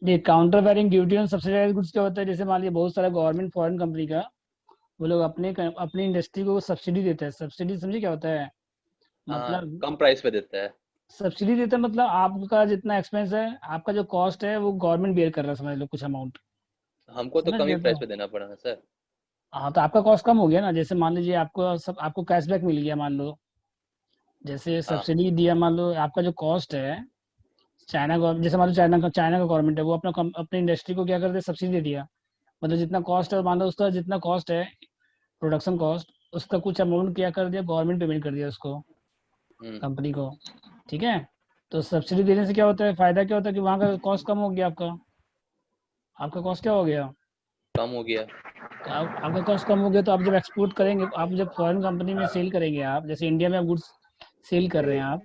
ये counter varying duty on subsidised goods क्या होता है? जैसे मान लीजिए बहुत सारा गवर्नमेंट फॉरेन कंपनी का, वो लोग अपनी इंडस्ट्री को सब्सिडी देते हैं। सब्सिडी समझे क्या होता है? हाँ, मतलब कम प्राइस पे देता है। सब्सिडी देते हैं मतलब आपका जितना एक्सपेंस है, आपका जो कॉस्ट है वो गवर्नमेंट बेयर कर रहा है, समझ लो कुछ अमाउंट। हमको तो समझ कम ही गए तो? प्राइस पे देना पड़ा है सर। हाँ, तो आपका कॉस्ट कम हो गया ना। जैसे मान लीजिए आपको कैशबैक मिल गया मान लो। जैसे हाँ। सब्सिडी दिया, मान लो आपका जो कॉस्ट है, चाइना गवर्नमेंट, जैसे मान लो चाइना का गवर्नमेंट है, वो अपनी इंडस्ट्री को क्या करते हैं, सब्सिडी दे दिया। मतलब जितना कॉस्ट है, मान लो उसका जितना कॉस्ट है, प्रोडक्शन कॉस्ट, उसका कुछ अमाउंट क्या कर दिया, गवर्नमेंट पेमेंट कर दिया उसको, हम्म। कंपनी को। ठीक है। तो सब्सिडी देने से क्या होता है, फायदा क्या होता है कि वहाँ का कॉस्ट कम हो गया आपका। आपका कॉस्ट क्या हो गया? कम हो गया। तो आपका कॉस्ट कम हो गया, तो आप जब एक्सपोर्ट करेंगे, आप जब फॉरेन कंपनी में सेल करेंगे, आप जैसे इंडिया में आप गुड्स सेल कर रहे हैं आप,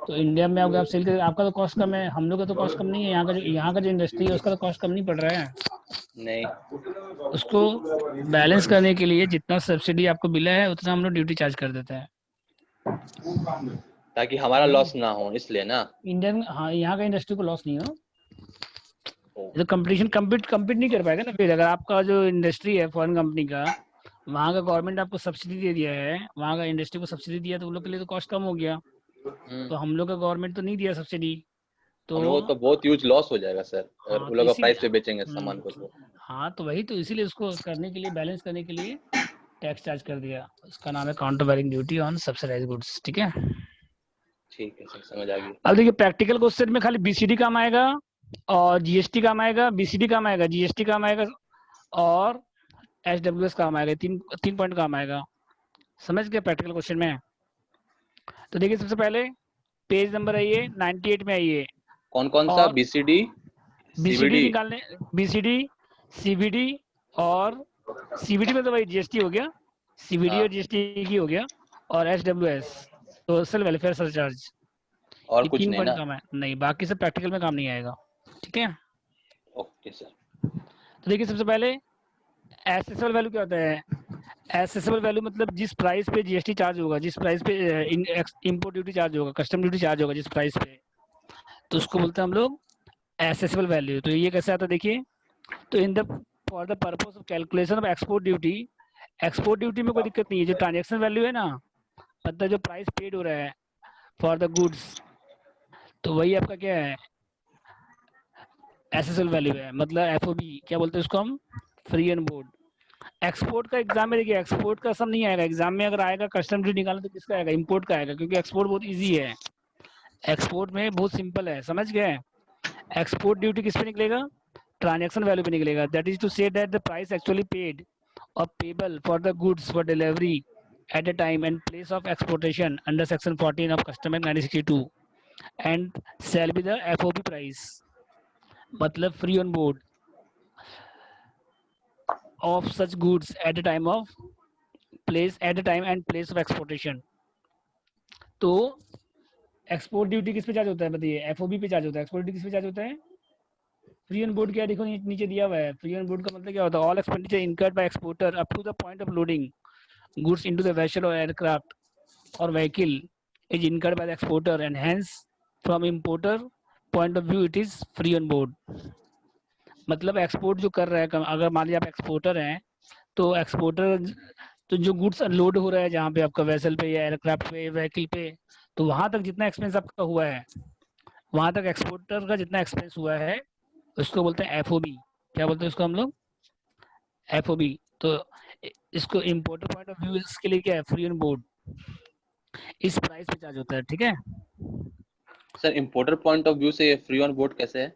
तो इंडिया में आप सेल करेंगे, आपका तो कॉस्ट कम है, हम लोग का तो कॉस्ट कम नहीं है। यहाँ का जो इंडस्ट्री है उसका तो कॉस्ट कम नहीं पड़ रहा है। नहीं। उसको बैलेंस करने के लिए जितना सब्सिडी आपको मिला है उतना हम लोग ड्यूटी चार्ज कर देते हैं। ताकि हमारा समझे? लॉस ना हो इसलिए ना। इंडियन, हाँ, यहाँ का इंडस्ट्री को लॉस नहीं हो। ओ। तो कंपटीशन कम्पीट कम्पीट नहीं कर पाएगा ना फिर, अगर आपका जो इंडस्ट्री है फॉरेन कंपनी का, वहाँ का गवर्नमेंट आपको सब्सिडी दे दिया है, वहाँ का इंडस्ट्री को सब्सिडी दिया, तो उन लोग के लिए तो कॉस्ट कम हो गया। हम्म। तो हम लोग का गवर्नमेंट तो नहीं दिया सब्सिडी। तो हम लोगों को तो बहुत ह्यूज लॉस हो जाएगा सर, अगर हाँ, वो तो लोग इसीलिए प्राइस पे बेचेंगे सामान को तो। हाँ, तो वही तो, इसीलिए उसको करने के लिए, बैलेंस करने के लिए टैक्स चार्ज कर दिया। उसका नाम है counter varying duty on subsidised goods. ठीक है। ठीक है सर, समझ आ गई। अब देखिए, प्रैक्टिकल क्वेश्चन में खाली बीसीडी काम आएगा, और जीएसटी काम आएगा, बीसीडी काम आएगा, जीएसटी काम आएगा, और एसडब्ल्यूएस काम आएगा। तीन तीन पॉइंट काम आएगा। समझ गए प्रैक्टिकल क्वेश्चन में? तो देखिए, सबसे पहले पेज नंबर आइए 98 में आइए। कौन कौन सा? और बीसीडी, बीसीडी सीवीडी। निकालने, बीसीडी, सीवीडी, और सीवीडी में तो भाई जीएसटी हो गया, सीवीडी और हाँ। जीएसटी की हो गया, और एसडब्ल्यूएस, सोशल वेलफेयर सरचार्ज। और ये कुछ तीन नहीं पॉइंट ना? काम है, नहीं बाकी सब प्रैक्टिकल में काम नहीं आएगा। ठीक है। Okay sir. तो देखिए, सबसे पहले एसेसेबल वैल्यू क्या होता है? एसेसेबल वैल्यू मतलब जिस प्राइस पे जीएसटी चार्ज होगा, जिस प्राइस पे इंपोर्ट ड्यूटी चार्ज होगा, कस्टम ड्यूटी चार्ज होगा जिस प्राइस पे, तो उसको बोलते हैं हम लोग एसेसेबल वैल्यू। तो ये कैसे आता है देखिए। तो in the for the purpose of calculation of export duty, export duty में कोई दिक्कत नहीं है, जो ट्रांजेक्शन वैल्यू है ना, मतलब जो प्राइस पेड हो रहा है फॉर द गुड्स, तो वही आपका क्या है, एसेसेबल वैल्यू है। मतलब एफओबी क्या बोलते हैं उसको हम, फ्री एंड बोर्ड। एक्सपोर्ट का एग्जाम में देखिए, एक्सपोर्ट का सब नहीं आएगा एग्जाम में। अगर आएगा कस्टम ड्यूटी निकालना, तो किसका आएगा, इंपोर्ट का आएगा, क्योंकि एक्सपोर्ट बहुत इजी है। एक्सपोर्ट में बहुत सिंपल है, समझ गए? एक्सपोर्ट ड्यूटी किस पे निकलेगा, ट्रांजैक्शन वैल्यू पे निकलेगा। That is to say that the price actually paid or payable for the goods for delivery at a time and place of exportation under section 14 of custom act 1962 and shall be the FOB price, मतलब free on board of such goods at a time of place at a time and place of exportation। तो export duty किस पे charge होता है बताइए, FOB पे charge होता है। एक्सपोर्ट ड्यूटी किस पे चार्ज होता है, फ्री ऑन बोर्ड। क्या देखो नीचे दिया हुआ है, फ्री ऑन बोर्ड का मतलब क्या होता है, all expenditure incurred by exporter up to the point of loading goods into the vessel or aircraft or vehicle is incurred by the exporter, and hence from importer point of view it is free on board। मतलब export जो कर रहा है, अगर मान लीजिए आप exporter हैं, तो एक्सपोर्टर, तो जो गुड्स अनलोड हो रहा है जहाँ पे आपका वेसल पे या एयरक्राफ्ट पे व्हीकल पे, तो वहां तक जितना एक्सपेंस आपका हुआ है, वहां तक एक्सपोर्टर का जितना एक्सपेंस हुआ है, उसको बोलते हैं एफओबी। क्या बोलते हैं उसको हम लोग, एफओबी। तो इसको इम्पोर्टर पॉइंट ऑफ व्यू इसके लिए क्या है, फ्री ऑन बोर्ड, इस प्राइस पे चार्ज होता है। ठीक है। Sir, importer point of view से ये फ्री ऑन बोर्ड कैसे है?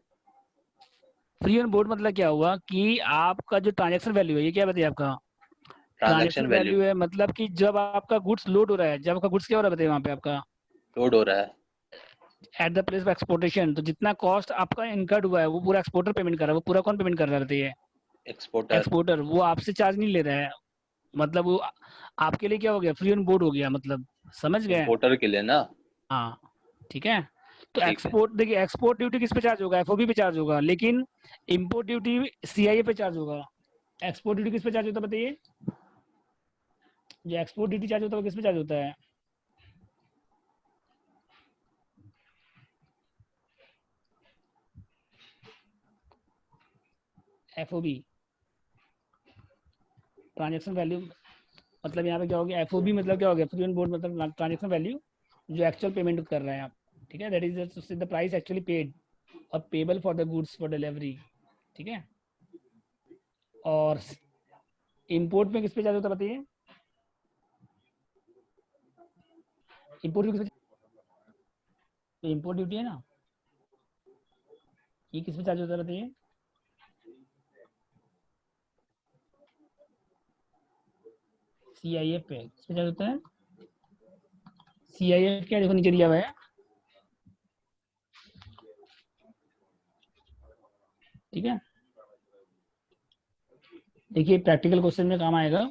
फ्री ऑन बोर्ड मतलब क्या हुआ कि आपका जो ट्रांजैक्शन वैल्यू है, ये क्या बताइए आपका, ट्रांजैक्शन ट्रांजैक्शन वैल्यू। वैल्यू है, मतलब कि जब आपका गुड्स लोड हो रहा है, जब आपका गुड्स क्या हो रहा है बताइए वहाँ पे आपका, लोड हो रहा है। Eight the place of exportation, तो जितना कॉस्ट आपका इनकर्ड हुआ है वो पूरा एक्सपोर्टर पेमेंट कर रहा है। वो पूरा कौन पेमेंट कर रहा है बताइए, एक्सपोर्टर। एक्सपोर्टर। वो आपसे चार्ज नहीं ले रहा है, मतलब वो आपके लिए क्या हो गया, फ्री ऑन बोर्ड हो गया मतलब। समझ गए? इंपोर्टर के लिए ना? हाँ। ठीक है। तो ठीक है। एक्सपोर्ट देखिए, एक्सपोर्ट ड्यूटी किस पे चार्ज होगा, एफओबी पे चार्ज होगा, लेकिन इम्पोर्ट ड्यूटी सीआईए पे चार्ज होगा। एक्सपोर्ट ड्यूटी किस पे चार्ज होता है बताइए, जो एक्सपोर्ट ड्यूटी चार्ज होता है वो किस पे चार्ज होता है, FOB ट्रांजैक्शन वैल्यू, मतलब यहाँ पे क्या हो गया, FOB मतलब क्या हो गया, फ्री ऑन बोर्ड मतलब ट्रांजैक्शन वैल्यू जो एक्चुअल पेमेंट कर रहे हैं आप, ठीक है, that is the price actually paid और payable for the goods for delivery, ठीक है। और इंपोर्ट में किस पे चार्ज होता है बताइए, इंपोर्ट किस पे, इंपोर्ट ड्यूटी है ना, ये किस पे चार्ज होता है बताइए, CIF पे किस पे चार्ज होता है, CIF क्या देखो नीचे दिया हुआ है, ठीक है। देखिए प्रैक्टिकल क्वेश्चन में काम आएगा।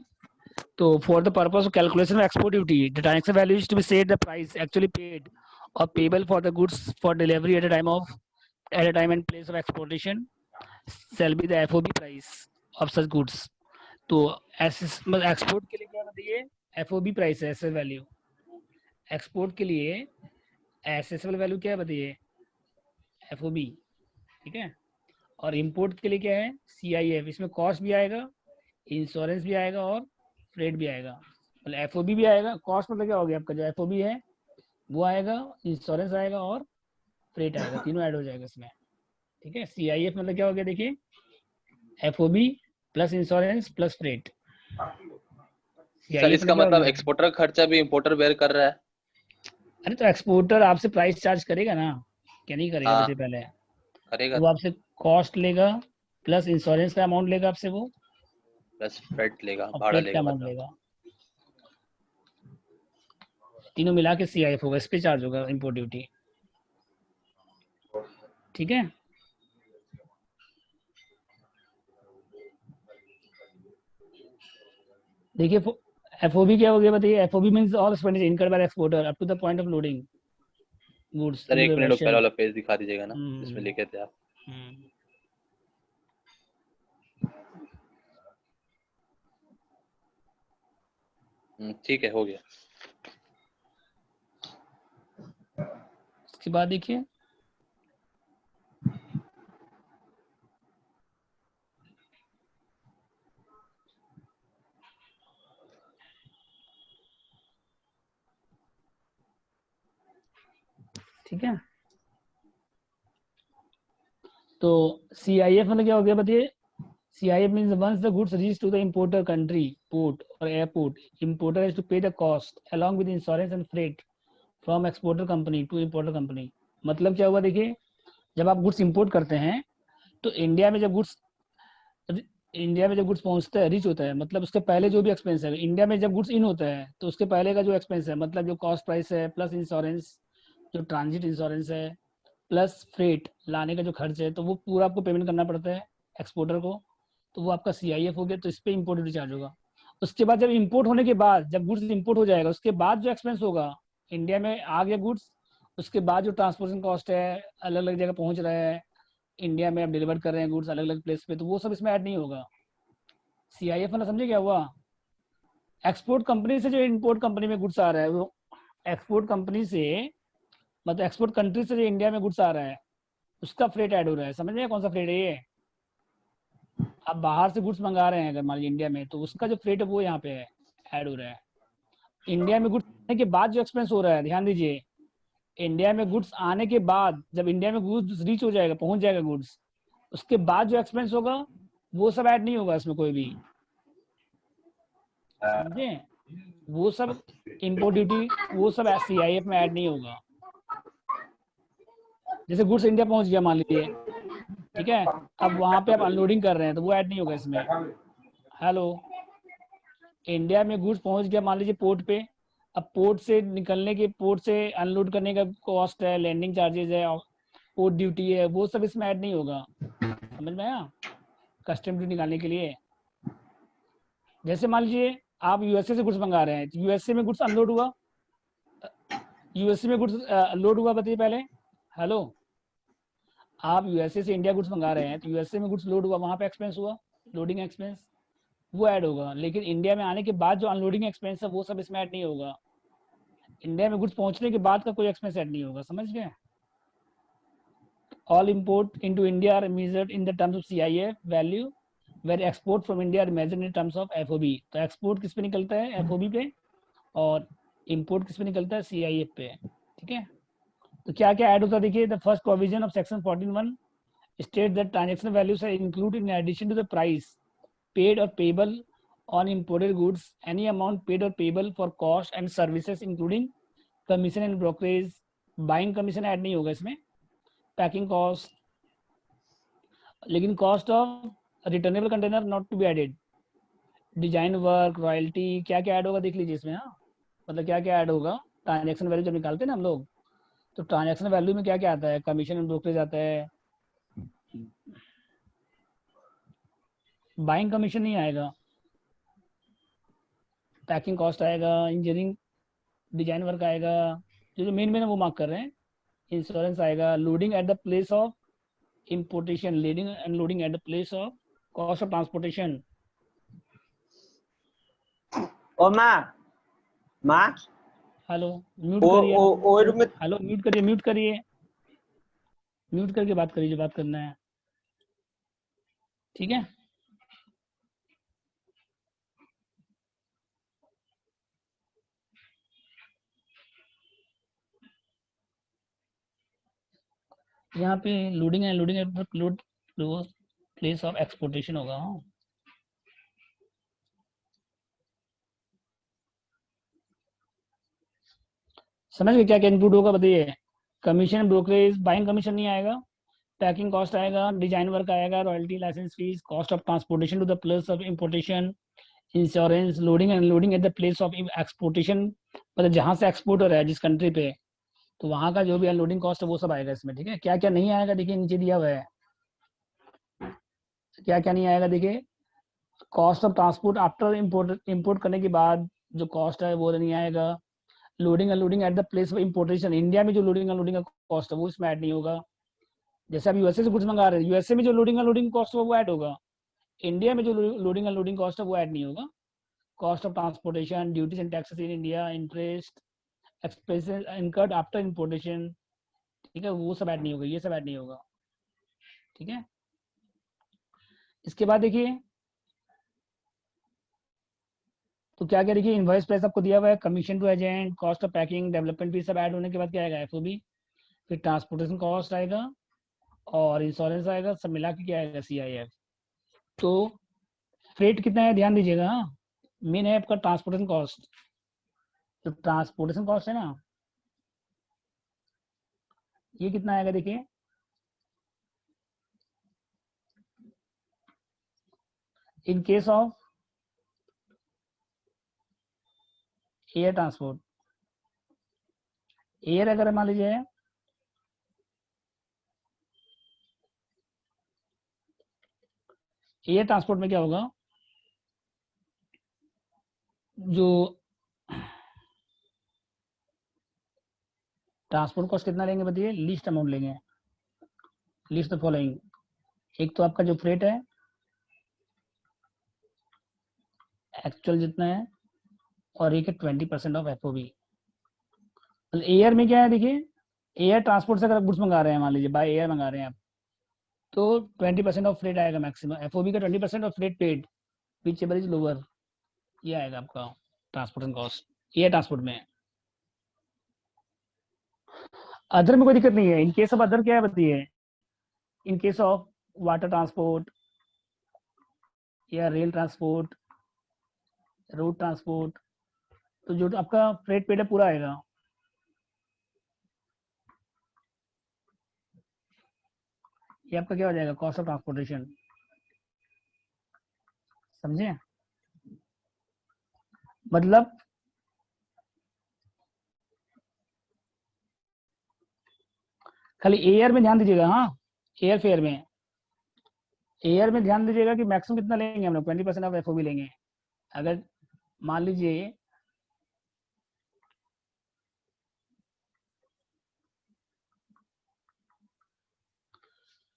तो for the purpose of calculation of export duty the transaction value is to be set the price actually paid और payable for the goods for delivery at a time and place of exportation shall be the FOB price of such goods। तो export के लिए क्या बताइए, FOB price है, SS value. Export के लिए assessable value क्या है बताइए, FOB, ठीक है। और इंपोर्ट के लिए क्या है, CIF। इसमें कॉस्ट भी आएगा, इंश्योरेंस भी आएगा और फ्रेट भी आएगा, मतलब FOB भी आएगा। कॉस्ट मतलब क्या हो गया आपका, जो FOB है वो आएगा, इंश्योरेंस आएगा और फ्रेट आएगा, तीनों ऐड हो जाएगा इसमें, ठीक है। CIF मतलब क्या हो गया देखिए, FOB plus insurance plus freight, sir CIF इसका मतलब क्या हो मतलब गया। एक्सपोर्टर का खर्चा भी इंपोर्टर बेयर कर रहा है। अरे तो एक्सपोर्टर आपसे प्राइस चार्ज करेगा ना, क्या नहीं करेगा हाँ बताइए पहले, करेगा, वो आपसे कॉस्ट लेगा प्लस इंश्योरेंस का अमाउंट लेगा आपसे वो, प्लस फ्रेट लेगा, और भाड़ा फ्रेट का लेगा अमाउंट मतलब। लेगा, तीनों मिला के CIF होगा, इस पे चार्ज होगा इम्पोर्ट ड्यूटी, ठीक है। देखिए FOB क्या हो गया बताइए, FOB means all expenditure incurred by exporter up to the point of loading goods sir into एक द मिनट वो पहले वेसल। वाला पेज दिखा दीजिएगा ना जिसमें लिखे थे आप। ठीक है, हो गया। उसके बाद देखिए ठीक है, तो CIF मतलब क्या हो गया बताइए, CIF means once the goods reach to the importer country, port or airport, importer has to pay the cost along with insurance and freight from exporter company to importer company। मतलब क्या हुआ देखिए, जब आप गुड्स इंपोर्ट करते हैं तो India में जब गुड्स पहुंचता है, रीच होता है, मतलब उसके पहले जो भी एक्सपेंस है, इंडिया में जब गुड्स इन होता है तो उसके पहले का जो एक्सपेंस है, मतलब जो कॉस्ट प्राइस है प्लस इंश्योरेंस, जो ट्रांजिट इंश्योरेंस है प्लस फ्रेट लाने का जो खर्च है, तो वो पूरा आपको पेमेंट करना पड़ता है एक्सपोर्टर को, तो वो आपका CIF हो गया, तो इस पर इम्पोर्ट ड्यूटी चार्ज होगा। उसके बाद जब इम्पोर्ट होने के बाद, जब गुड्स इम्पोर्ट हो जाएगा उसके बाद जो एक्सपेंस होगा, इंडिया में आ गया गुड्स, उसके बाद जो ट्रांसपोर्टेशन कॉस्ट है, अलग अलग जगह पहुंच रहा है, इंडिया में आप डिलीवर कर रहे हैं गुड्स अलग अलग प्लेस पे, तो वो सब इसमें ऐड नहीं होगा। CIF मतलब समझे क्या हुआ, एक्सपोर्ट कंपनी से जो इम्पोर्ट कंपनी में गुड्स आ रहा है, वो एक्सपोर्ट कंपनी से, मतलब एक्सपोर्ट कंट्री से जो इंडिया में गुड्स आ रहा है उसका फ्रेट ऐड हो रहा है, समझ रहे हैं कौन सा फ्रेट है ये। आप बाहर से गुड्स मंगा रहे हैं अगर मान लीजिए इंडिया में, तो उसका जो फ्रेट है वो यहाँ पे है, ऐड हो रहा है। इंडिया में गुड्स आने के बाद जो एक्सपेंस हो रहा है, ध्यान दीजिए, इंडिया में गुड्स आने के बाद, जब इंडिया में गुड्स रीच हो जाएगा, पहुंच जाएगा गुड्स, उसके बाद जो एक्सपेंस होगा वो सब ऐड नहीं होगा इसमें कोई भी, समझे, वो सब इम्पोर्ट ड्यूटी वो सब CIF में ऐड नहीं होगा। जैसे गुड्स इंडिया पहुंच गया मान लीजिए, ठीक है, अब वहां पे आप अनलोडिंग कर रहे हैं तो वो ऐड नहीं होगा इसमें। हेलो, इंडिया में गुड्स पहुंच गया मान लीजिए पोर्ट पे, अब पोर्ट से निकलने के, पोर्ट से अनलोड करने का कॉस्ट है, लैंडिंग चार्जेस है, पोर्ट ड्यूटी है, वो सब इसमें ऐड नहीं होगा, समझ में आया, कस्टम ड्यूटी निकालने के लिए। जैसे मान लीजिए आप USA से गुड्स मंगा रहे हैं, USA में गुड्स अनलोड हुआ, USA में गुड्स लोड हुआ बताइए पहले, हेलो, आप USA से इंडिया गुड्स मंगा रहे हैं तो USA में गुड्स लोड हुआ, वहां पे एक्सपेंस हुआ, लोडिंग एक्सपेंस, वो ऐड होगा। लेकिन इंडिया में आने के बाद जो अनलोडिंग एक्सपेंस है वो सब इसमें ऐड नहीं होगा, इंडिया में गुड्स पहुंचने के बाद का कोई एक्सपेंस ऐड नहीं होगा, समझ गए। all import into India are measured in the terms of CIF value, where export from India are measured in terms of FOB. तो export किस पे निकलता है? FOB पे, और import किस पे निकलता है? CIF पे. ठीक है. तो क्या क्या ऐड होता है देखिए. The first provision of section 14(1) states that transaction values are included in addition to the price paid or payable on imported goods, any amount paid or payable for cost and services including commission and brokerage. Buying commission add नहीं होगा इसमें. Packing cost, लेकिन cost of returnable container not to be added. Design work, royalty, क्या क्या add होगा देख लीजिए इसमें. हाँ, मतलब क्या क्या ऐड होगा. ट्रांजेक्शन वैल्यू जब निकालते हैं ना हम लोग, तो ट्रांजेक्शन वैल्यू में क्या क्या आता है? कमीशन एंड ब्रोकरेज आता है. बाइंग कमीशन नहीं आएगा. पैकिंग कॉस्ट आएगा, इंजीनियरिंग डिजाइन वर्क आएगा, जो मेन मेन वो मार्क कर रहे हैं. इंश्योरेंस आएगा, loading at the place of importation, loading and loading at the place of cost of transportation. ओ माँ हेलो, म्यूट करिए. ओ रूम में हेलो, म्यूट करिए, म्यूट करिए, म्यूट करके बात करिए जो बात करना है. ठीक है. यहाँ पे लोडिंग है, loading at place of exportation होगा. समझ गए क्या क्या इंक्लूड होगा बताइए. कमीशन, ब्रोकरेज, बाइंग कमीशन नहीं आएगा. पैकिंग कॉस्ट आएगा, डिजाइन वर्क आएगा, royalty, license fees, cost of transportation to the place of importation, insurance, loading and loading at the place of exportation, मतलब जहां से एक्सपोर्ट हो रहा है जिस कंट्री पे, तो वहां का जो भी अनलोडिंग कॉस्ट है वो सब आएगा इसमें. ठीक है. क्या क्या नहीं आएगा देखिए, नीचे दिया हुआ है. क्या क्या नहीं आएगा देखिए. Cost of transport after import करने के बाद जो कॉस्ट है वो नहीं आएगा. Loading unloading at the place of importation, India में जो लोडिंग अनलोडिंग का कॉस्ट है वो इसमें ऐड नहीं होगा. जैसे आप यूएसए से गुड्स मंगा रहे हैं, यूएसए में जो लोडिंग अनलोडिंग कॉस्ट है वो ऐड होगा. इंडिया में जो लोडिंग अनलोडिंग कॉस्ट है वो ऐड नहीं होगा. Cost of transportation, duties and taxes in India, interest, expenses incurred after importation, ठीक है, वो सब ऐड नहीं होगा. ये सब ऐड नहीं होगा. ठीक है. इसके बाद देखिए, तो क्या क्या देखिए, इनवॉइस प्राइस आपको दिया हुआ है, commission to agent, cost of packing, development fees सब ऐड होने के बाद क्या आएगा? एफओबी. फिर ट्रांसपोर्टेशन कॉस्ट आएगा और इंश्योरेंस आएगा, सब मिला के क्या आएगा? सीआईएफ. तो फ्रेट कितना है ध्यान दीजिएगा. मेन है आपका ट्रांसपोर्टेशन कॉस्ट. तो ट्रांसपोर्टेशन कॉस्ट है ना, ये कितना आएगा देखिए. In case of air transport, air अगर मान लीजिए एयर ट्रांसपोर्ट में क्या होगा, जो ट्रांसपोर्ट कॉस्ट कितना लेंगे बताइए. लीस्ट अमाउंट लेंगे. List the following. एक तो आपका जो फ्रेट है एक्चुअल जितना है, और एक है 20% ऑफ एफओबी. एयर में क्या है देखिए, एयर ट्रांसपोर्ट से अगर आप गुड्स मंगा रहे हैं, मान लीजिए बाय एयर मंगा रहे हैं आप, तो 20% ऑफ फ्रेट आएगा मैक्सिमम. एफओबी का 20% of freight paid which ever is lower, ये आएगा आपका ट्रांसपोर्टेशन कॉस्ट एयर ट्रांसपोर्ट में. अदर में कोई दिक्कत नहीं है. इन केस ऑफ अदर क्या है बताइए. In case of water transport या रेल ट्रांसपोर्ट, रोड ट्रांसपोर्ट, तो जो आपका फ्रेट पेड है पूरा आएगा. ये आपका क्या हो जाएगा? Cost of transportation. समझे? मतलब खाली एयर में ध्यान दीजिएगा. हाँ, एयर फेयर में, एयर में ध्यान दीजिएगा कि मैक्सिमम कितना लेंगे हम लोग, 20% ऑफ एफओबी लेंगे. अगर मान लीजिए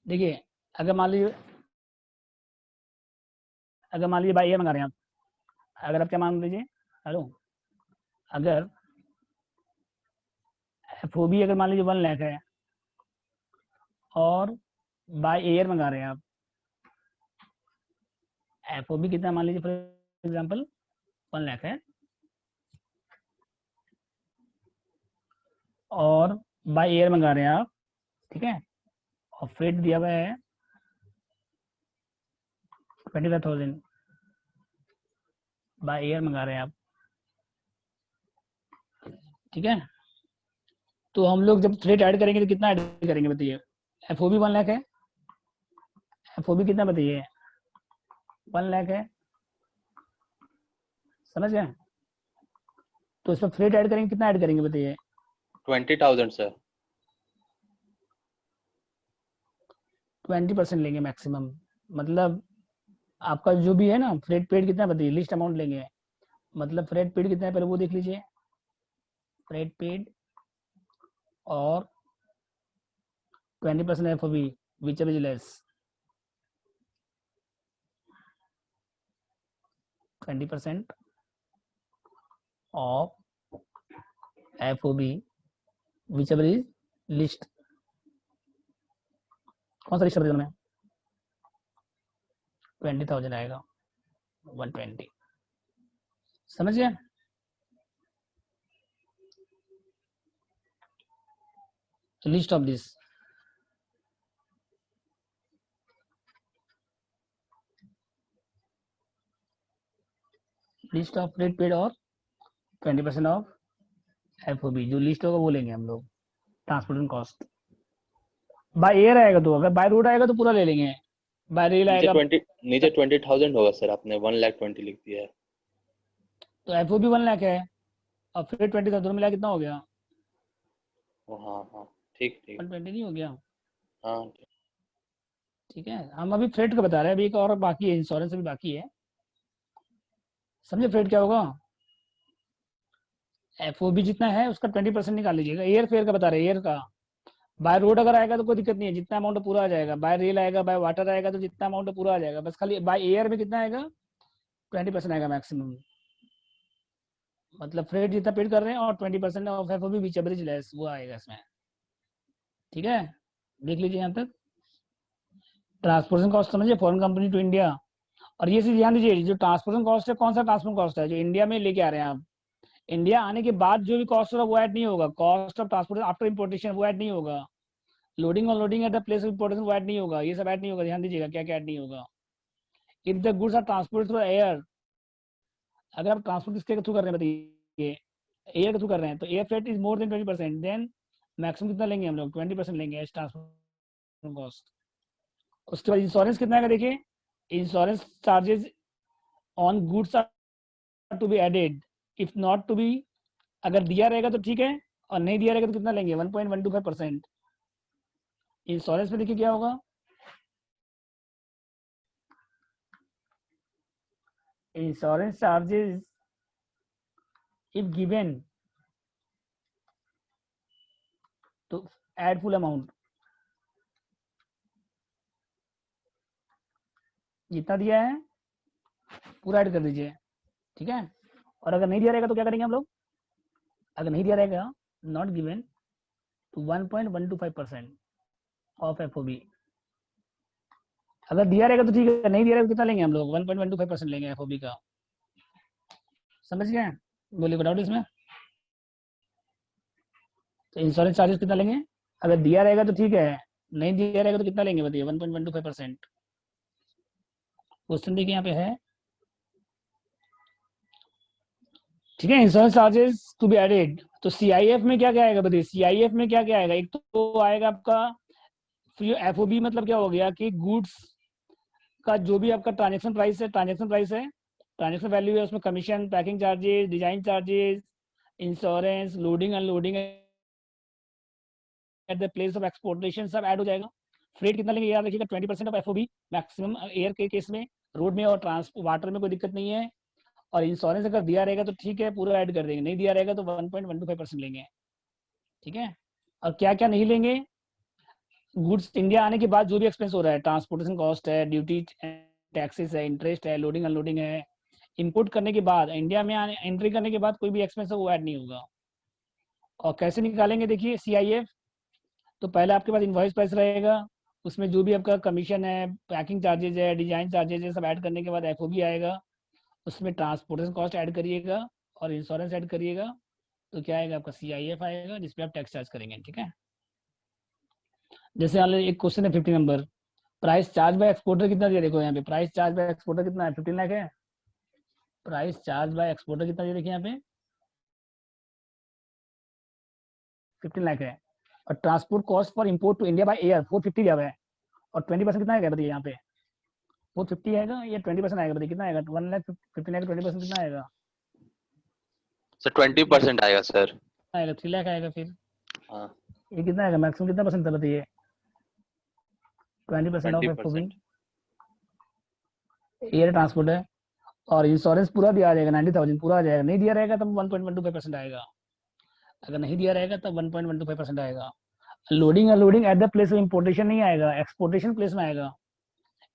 देखिए, अगर मान लीजिए बाई एयर मंगा रहे हैं आप, अगर आप क्या मान लीजिए, हेलो, अगर एफओबी अगर मान लीजिए 1 लाख है, और बाय एयर मंगा रहे हैं आप, FOB कितना मान लीजिए फॉर एग्जांपल 1 लाख है, और बाय एयर मंगा रहे हैं आप, ठीक है, और फ्रेट दिया हुआ है 25,000, बाय एयर मंगा रहे हैं आप, ठीक है। तो हम लोग जब फ्रेट ऐड करेंगे तो कितना ऐड करेंगे बताइए? FOB 1 लाख है, FOB कितना बताइए? 1 लाख है, समझ गए? तो इसमें फ्रेट ऐड करेंगे, कितना ऐड करेंगे बताइए? 20,000 सर। 20% लेंगे मैक्सिमम, मतलब आपका जो भी है ना फ्रेट पेड कितना बताइए, लिस्ट अमाउंट लेंगे, मतलब फ्रेट पेड कितना है पहले वो देख लीजिए, फ्रेट पेड और 20% FOB which is less, 20% of FOB which is list, कौन सा लिस्ट में 20,000 आएगा, 120, समझ गए? List of this, list of freight paid और 20% ऑफ FOB, जो लिस्ट होगा वो लेंगे हम लोग, ट्रांसपोर्टेशन कॉस्ट। बाय एयर आएगा तो, अगर बाय रोड आएगा तो पूरा ले लेंगे, बाय रेल आएगा नीचे 20,000 होगा सर, आपने 1,20,000 लिख दिया है। तो FOB 1 लाख है और फिर 20,000 दोनों मिला कितना हो गया? हाँ हाँ ठीक ठीक। 120 नहीं हो गया? हाँ ठीक है, हम अभी फ्रेट का बता रहे हैं, अभी एक और बाकी है, इंश्योरेंस अभी बाकी है, समझे? फ्रेट क्या होगा? FOB जितना है उसका 20% निकाल लीजिएगा, एयर फेयर का बता रहे हैं, एयर का। बाय रोड अगर आएगा तो कोई दिक्कत नहीं है, जितना अमाउंट पूरा आ जाएगा, बाय रेल आएगा, बाय वाटर आएगा तो जितना अमाउंट पूरा आ जाएगा, बस खाली बाय एयर में कितना आएगा? 20% आएगा मैक्सिमम, मतलब फ्रेट जितना पेड कर रहे हैं और 20% of FOB beach average less वो आएगा इसमें, ठीक है। देख लीजिए यहाँ तक, ट्रांसपोर्टेशन कॉस्ट समझिए, फॉरेन कंपनी टू इंडिया, और ये चीज ध्यान दीजिए, जो ट्रांसपोर्टेशन कॉस्ट है, कौन सा ट्रांसपोर्टेशन कॉस्ट है? जो इंडिया में लेके आ रहे हैं आप, इंडिया आने के बाद जो भी कॉस्ट होगा वो ऐड नहीं होगा, cost of transportation after importation वो ऐड नहीं होगा, लोडिंग और loading at the place of importation वो ऐड नहीं होगा, ये सब ऐड नहीं होगा, ध्यान दीजिएगा क्या क्या ऐड नहीं होगा। If the goods are transported through air, अगर आप ट्रांसपोर्ट किसके थ्रू कर रहे हैं बताइए? एयर के थ्रू कर रहे हैं, तो air freight is more than 20%, then maximum कितना लेंगे हम लोग? 20% लेंगे एज ट्रांसपोर्ट कॉस्ट। उसके बाद इंश्योरेंस कितना है देखिए, insurance charges on goods are to be added, if not to be, अगर दिया रहेगा तो ठीक है, और नहीं दिया रहेगा तो कितना लेंगे? 1.125%। इंश्योरेंस में देखिए क्या होगा, इंश्योरेंस चार्जेस इफ गिवन तो एड फुल अमाउंट, जितना दिया है पूरा ऐड कर दीजिए, ठीक है। और अगर नहीं दिया रहेगा तो क्या करेंगे हम लोग? अगर नहीं दिया रहेगा, नॉट गिवन, तो 1.125% ऑफ FOB। अगर दिया रहेगा तो ठीक है, नहीं दिया रहेगा तो कितना लेंगे हम लोग? 1.125% लेंगे FOB का, समझ गए? बोलिए बताओ इसमें, तो इंश्योरेंस चार्जेस कितना लेंगे? अगर दिया रहेगा तो ठीक है, नहीं दिया रहेगा तो कितना लेंगे बताइए? 1.125%। क्वेश्चन देखिए यहाँ पे है, ठीक है। Insurance charges to be added, तो CIF में क्या क्या आएगा बताइए? CIF में क्या क्या आएगा? एक तो आएगा आपका FOB, मतलब क्या हो गया कि गुड्स का जो भी आपका ट्रांजेक्शन प्राइस है, ट्रांजेक्शन वैल्यू है, उसमें commission, packing charges, design charges, insurance, loading unloading at the place of exportation सब ऐड हो जाएगा। फ्रेट कितना लेंगे याद रखिएगा, 20% ऑफ FOB मैक्सिमम, एयर के केस में, रोड में और वाटर में कोई दिक्कत नहीं है। और इंश्योरेंस अगर दिया रहेगा तो ठीक है, पूरा ऐड कर देंगे, नहीं दिया रहेगा तो 1.125% लेंगे, ठीक है। और क्या क्या नहीं लेंगे? गुड्स इंडिया आने के बाद जो भी एक्सपेंस हो रहा है, ट्रांसपोर्टेशन कॉस्ट है, ड्यूटी, टैक्सेस है, इंटरेस्ट है, लोडिंग अनलोडिंग है, इंपोर्ट करने के बाद, इंडिया में एंट्री करने के बाद कोई भी एक्सपेंस है वो ऐड नहीं होगा। और कैसे निकालेंगे देखिए CIF, तो पहले आपके पास इनवॉइस प्राइस रहेगा, उसमें जो भी आपका कमीशन है, पैकिंग चार्जेज है, डिजाइन चार्जेज है, सब ऐड करने के बाद एफओबी आएगा, उसमें ट्रांसपोर्टेशन कॉस्ट ऐड करिएगा और इंश्योरेंस ऐड करिएगा, तो क्या आएगा आपका सीआईएफ आएगा, जिसपे आप टैक्स चार्ज करेंगे। ठीक है, जैसे मान लीजिए एक क्वेश्चन है 50 number, price charge by exporter कितना दिया, देखो यहाँ पे प्राइस चार्ज बाय एक्सपोर्टर कितना है, 15 लाख है। प्राइस चार्ज बाय एक्सपोर्टर कितना दिया, देखिए यहाँ पे 15 लाख है। और transport cost for import to India by air 450 दिया हुआ है, और 20% कितना आएगा बताइए यहाँ पे, 450 आएगा या 20% आएगा, बताइए कितना आएगा, 1 लाख 15 लाख 20% कितना आएगा, सर 20% आएगा सर। आएगा 3 लाख आएगा। फिर हाँ ये कितना आएगा, मैक्सिमम कितना परसेंट था बताइए, 20% ऑफ एफओबी, 20%। एयर ट्रांसपोर्ट है। और इंश्योरेंस पूरा दिया जाएगा 90,000 पूरा आ जाएगा, नहीं दिया रहेगा तब 1.125% आएगा, अगर नहीं दिया रहेगा तब 1.125% आएगा। Loading unloading at the place of importation नहीं आएगा, एक्सपोर्टेशन प्लेस में आएगा।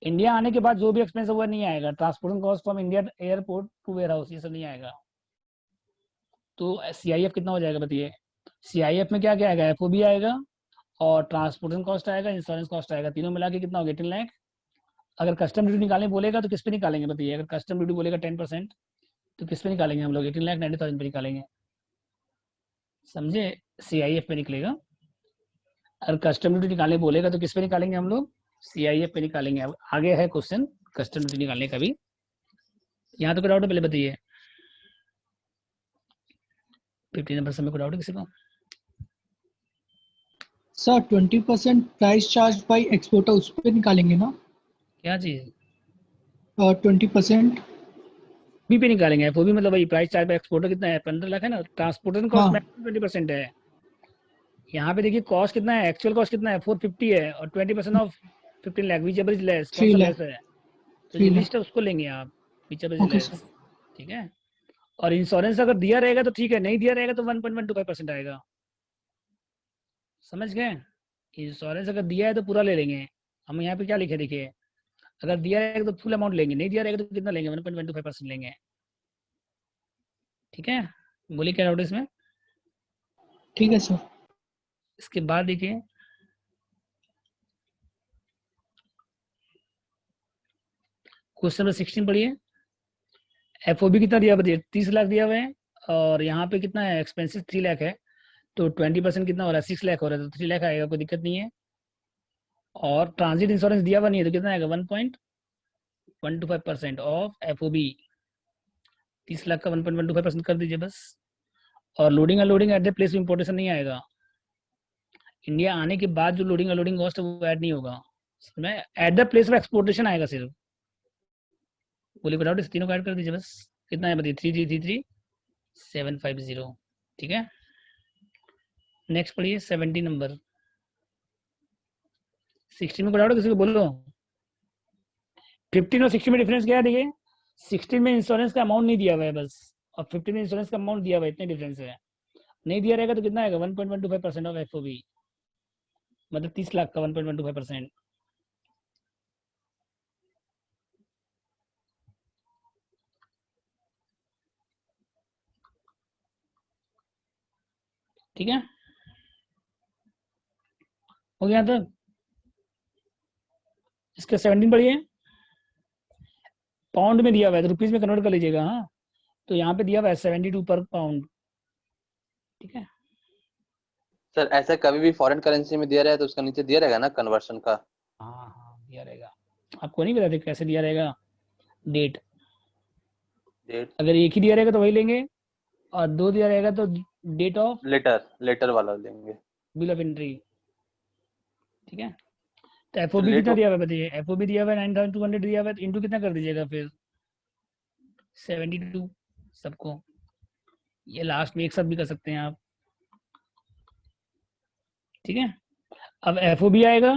इंडिया आने के बाद जो भी एक्सपेंस है वो नहीं आएगा, transportation cost from India airport to warehouse, ये सब नहीं आएगा। तो सीआईएफ कितना हो जाएगा बताइए, सीआईएफ में क्या क्या आएगा, एफओबी आएगा और ट्रांसपोर्टेशन कॉस्ट आएगा, इंश्योरेंस कॉस्ट आएगा, तीनों मिला के कितना हो गया, 10 लाख। अगर कस्टम ड्यूटी निकालने बोलेगा तो किस पे निकालेंगे बताइए, अगर कस्टम ड्यूटी बोलेगा 10%, तो किस पे निकालेंगे हम लोग, 18,90,000 पे निकालेंगे, समझे, सीआईएफ पे निकलेगा। अगर कस्टम ड्यूटी निकालने बोलेगा तो किस पे निकालेंगे हम लोग, सीआईएफ पे निकालेंगे। अब आगे है क्वेश्चन कस्टम ड्यूटी निकालने का भी, यहाँ तो कोई डाउट है, पहले बताइए 50 नंबर समय कोई डाउट है किसी को। Sir 20% price charge by exporter उस पर निकालेंगे ना, क्या चीज, 20%। बी पे निकालेंगे, वो भी मतलब वही प्राइस चार्ज बाय एक्सपोर्टर कितना है, 15 लाख है ना, ट्रांसपोर्टेशन कॉस्ट हाँ। मैक्सिमम 20% है। यहाँ पे देखिए कॉस्ट कितना है, एक्चुअल कॉस्ट कितना है 450 है, और 20% of 15 lakh, which ever is less, कौन 3 सा लाख। लेस है, तो 3 जो लाख। लिस्ट है उसको लेंगे आप, which ever is okay less. Sir. ठीक है, और इंश्योरेंस अगर दिया रहेगा तो ठीक है, नहीं दिया रहेगा तो 1.125% आएगा, समझ गए। इंश्योरेंस अगर दिया है तो पूरा ले लेंगे, हम यहाँ पे क्या लिखे देखिए, अगर दिया रहेगा तो फुल अमाउंट लेंगे, नहीं दिया रहेगा तो कितना लेंगे, 1.125% लेंगे। ठीक है, बोलिए क्या डाउट है इसमें। ठीक है सर। इसके बाद देखिए क्वेश्चन नंबर 16 पढ़िए, एफओबी कितना दिया बताइए, 30 लाख दिया हुआ है, और यहाँ पे कितना है, एक्सपेंसिव 3 लाख है, तो 20% कितना हो रहा है, 6 लाख हो रहा है, तो 3 लाख आएगा, कोई दिक्कत नहीं है। और ट्रांजिट इंश्योरेंस दिया हुआ नहीं है तो कितना आएगा, 1.125% ऑफ एफओबी, 30 लाख का 1.125% कर दीजिए बस। और loading unloading at the place of importation नहीं आएगा, इंडिया आने के बाद जो लोडिंग अनलोडिंग कॉस्ट है वो ऐड नहीं होगा, में eight the place of exportation आएगा सिर्फ। बोलिए बताओ, इस तीनों को ऐड कर दीजिए बस, कितना है बताइए, 3333,750। ठीक है, नेक्स्ट पढ़िए 70 नंबर, 16 में बताओ किसी को बोलो, 15 और 16 में डिफरेंस क्या है देखिए, 16 में इंश्योरेंस का अमाउंट नहीं दिया हुआ है बस, और 15 में इंश्योरेंस का अमाउंट दिया हुआ है, इतने डिफरेंस है। नहीं दिया रहेगा तो कितना आएगा, 1.125% ऑफ एफओबी, मतलब 30 लाख का 1.125%। ठीक है, हो गया तक। इसका 17 पढ़िए, पाउंड में दिया हुआ है तो रुपीज में कन्वर्ट कर लीजिएगा, हाँ, तो यहाँ पे दिया हुआ है 72 पर पाउंड। ठीक है, सर ऐसा कभी भी फॉरेन करेंसी में दिया रहे तो उसका नीचे दिया रहेगा ना कन्वर्शन का। हाँ हाँ दिया रहेगा, आपको नहीं पता कैसे दिया रहेगा, डेट, डेट, अगर एक ही दिया रहेगा तो वही लेंगे, और 2 दिया रहेगा तो डेट ऑफ लेटर वाला लेंगे। Bill of entry. ठीक है, तो एफओबी लेट कितना दिया हुआ है बताइए, एफओबी दिया हुआ है 9,200 दिया हुआ है, तो इंटू कितना कर दीजिएगा फिर 72 सबको, ये लास्ट में एक साथ भी कर सकते हैं आप। ठीक है, अब एफओबी आएगा,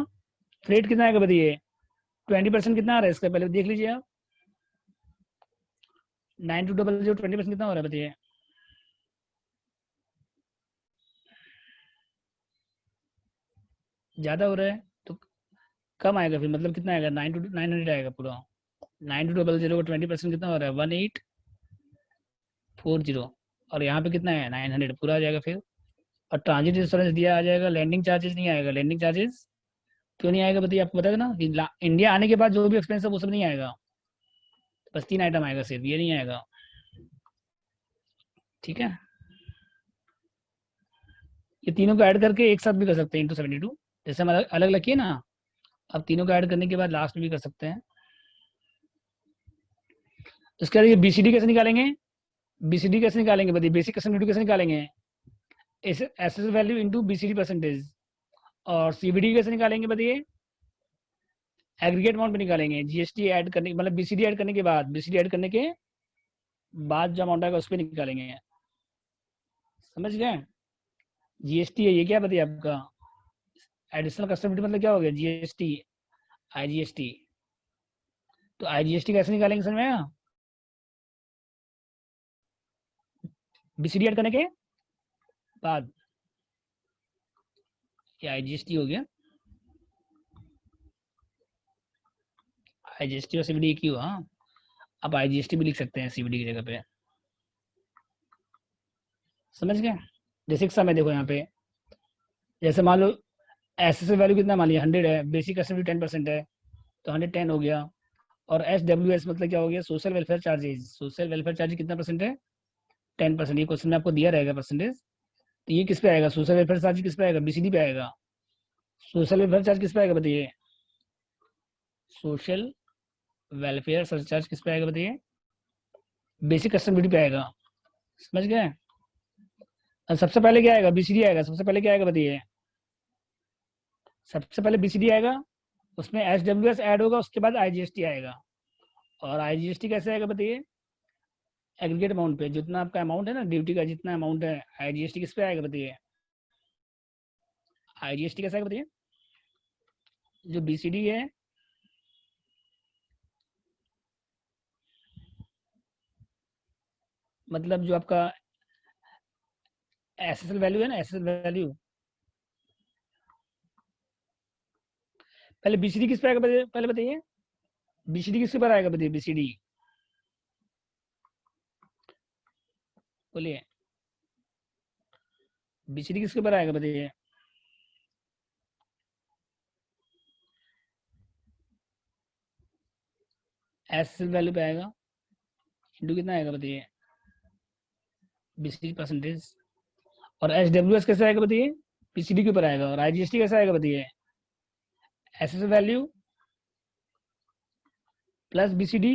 फ्रेट कितना आएगा बताइए, 20% कितना आ रहा है इसका, पहले देख लीजिए आप, 9200 20% कितना हो रहा है बताइए, ज्यादा हो रहा है तो कम आएगा, फिर मतलब कितना आएगा, 900 आएगा पूरा, 9200 का 20% कितना हो रहा है, 1840, और यहाँ पे कितना है 900 पूरा आ जाएगा फिर। और ट्रांजिट इंश्योरेंस दिया आ जाएगा, लैंडिंग चार्जेस नहीं आएगा। लैंडिंग चार्जेस क्यों नहीं आएगा बताइए, आपको बताएगा ना कि इंडिया आने के बाद जो भी एक्सपेंस है वो सब नहीं आएगा, बस 3 आइटम आएगा सिर्फ, ये नहीं आएगा। ठीक है, ये तीनों को ऐड करके एक साथ भी कर सकते हैं इंटू 72, जैसे हम अलग अलग किए ना, अब तीनों को ऐड करने के बाद लास्ट में भी कर सकते हैं। उसके बाद ये बीसीडी कैसे निकालेंगे, बीसीडी कैसे निकालेंगे बताइए, बेसिक कस्टम ड्यूटी कैसे निकालेंगे, assess value into BCD percentage. और सीबीडी कैसे निकालेंगे बताइए, एग्रीगेट अमाउंट पे निकालेंगे, जीएसटी ऐड करने मतलब बीसीडी ऐड करने के बाद, बीसीडी ऐड करने के बाद जो अमाउंट आएगा उस पर निकालेंगे। समझ गए, जीएसटी है ये, क्या बताइए आपका एडिशनल कस्टम ड्यूटी मतलब क्या हो गया, जीएसटी, आईजीएसटी। तो आईजीएसटी कैसे निकालेंगे समझ में आया, बीसीडी ऐड करने के बाद, ये आईजीएसटी हो गया, आईजीएसटी और सीबीडी एक ही हुआ। हाँ, आप आईजीएसटी भी लिख सकते हैं सीबीडी की जगह पे। समझ गए, जैसे एक समय देखो यहाँ पे, जैसे मान लो एसएस वैल्यू कितना मान लिया 100 है, बेसिक कस्टम ड्यूटी 10% है, तो 110 हो गया। और एसडब्ल्यूएस मतलब क्या हो गया, social welfare charges, social welfare charge कितना परसेंट है, 10%। ये क्वेश्चन में आपको दिया रहेगा परसेंटेज, तो ये किस पे आएगा, सोशल वेलफेयर चार्ज किस पे आएगा, बीसीडी पे आएगा। सोशल वेलफेयर चार्ज किस पे आएगा बताइए, सोशल वेलफेयर सरचार्ज किस पे आएगा बताइए, बेसिक कस्टम ड्यूटी पे आएगा। समझ गए, सबसे पहले क्या आएगा, बीसीडी आएगा, सबसे पहले क्या आएगा बताइए, सबसे पहले बीसीडी आएगा, उसमें एसडब्ल्यूएस ऐड होगा, उसके बाद आईजीएसटी आएगा। और आईजीएसटी कैसे आएगा बताइए, एग्रीगेट अमाउंट पे, जितना आपका अमाउंट है ना ड्यूटी का, जितना अमाउंट है, आईजीएसटी किस पे आएगा बताइए, आईजीएसटी कैसे आएगा बताइए, जो बीसीडी है मतलब जो आपका एसएसएल वैल्यू है ना, एसएसएल वैल्यू, पहले बीसीडी किस पे आएगा बताइए, पहले बताइए बीसीडी किस पर आएगा बताइए, बीसीडी बोलिए, बीसीडी किसके ऊपर आएगा बताइए, एसएसएल वैल्यू पे आएगा, इंटू कितना आएगा बताइए, बीसीडी परसेंटेज। और एसडब्ल्यूएस कैसे आएगा बताइए, बीसीडी के ऊपर आएगा। और आईजीएसटी कैसे आएगा बताइए, SSL value plus BCD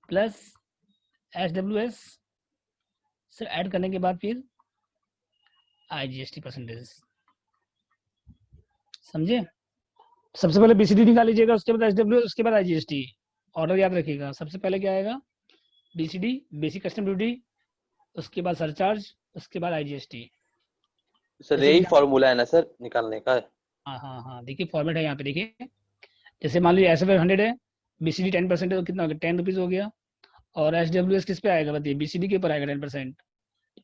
plus SWS से ऐड करने के बाद फिर आईजीएसटी परसेंटेज। समझे, सबसे पहले बीसीडी निकाल लीजिएगा, उसके बाद एसडब्ल्यू, उसके बाद आईजीएसटी। ऑर्डर याद रखिएगा, सबसे पहले क्या आएगा, बीसीडी बेसिक कस्टम ड्यूटी, उसके बाद सरचार्ज, उसके बाद आईजीएसटी। सर यही फॉर्मूला है ना सर निकालने का। हाँ हाँ हाँ, देखिए फॉर्मेट है यहाँ पे, देखिए जैसे मान लीजिए एसएफ 100 है, बीसीडी 10% है, तो कितना हो गया, 10 रुपीज हो गया। और एसडब्ल्यूएस किस पे आएगा बताइए, बीसीडी के ऊपर आएगा 10%,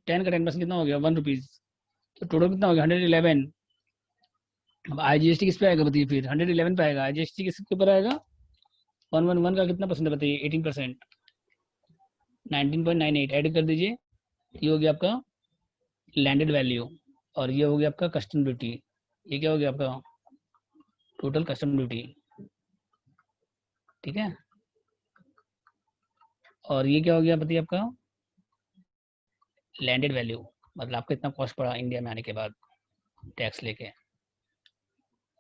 10 का 10% कितना हो गया, 1 रुपीज, तो टोटल कितना हो गया 111। अब आईजीएसटी किस पे आएगा बताइए, फिर 111 पे आएगा, आईजीएसटी किसके ऊपर आएगा, 111 का कितना परसेंट है बताइए, 18%, 19.98 ऐड कर दीजिए, ये हो गया आपका लैंडेड वैल्यू, और ये हो गया आपका कस्टम ड्यूटी, ये क्या हो गया आपका टोटल कस्टम ड्यूटी। ठीक है, और ये क्या हो गया बताइए आपका लैंडेड वैल्यू, मतलब आपको इतना कॉस्ट पड़ा इंडिया में आने के बाद टैक्स लेके।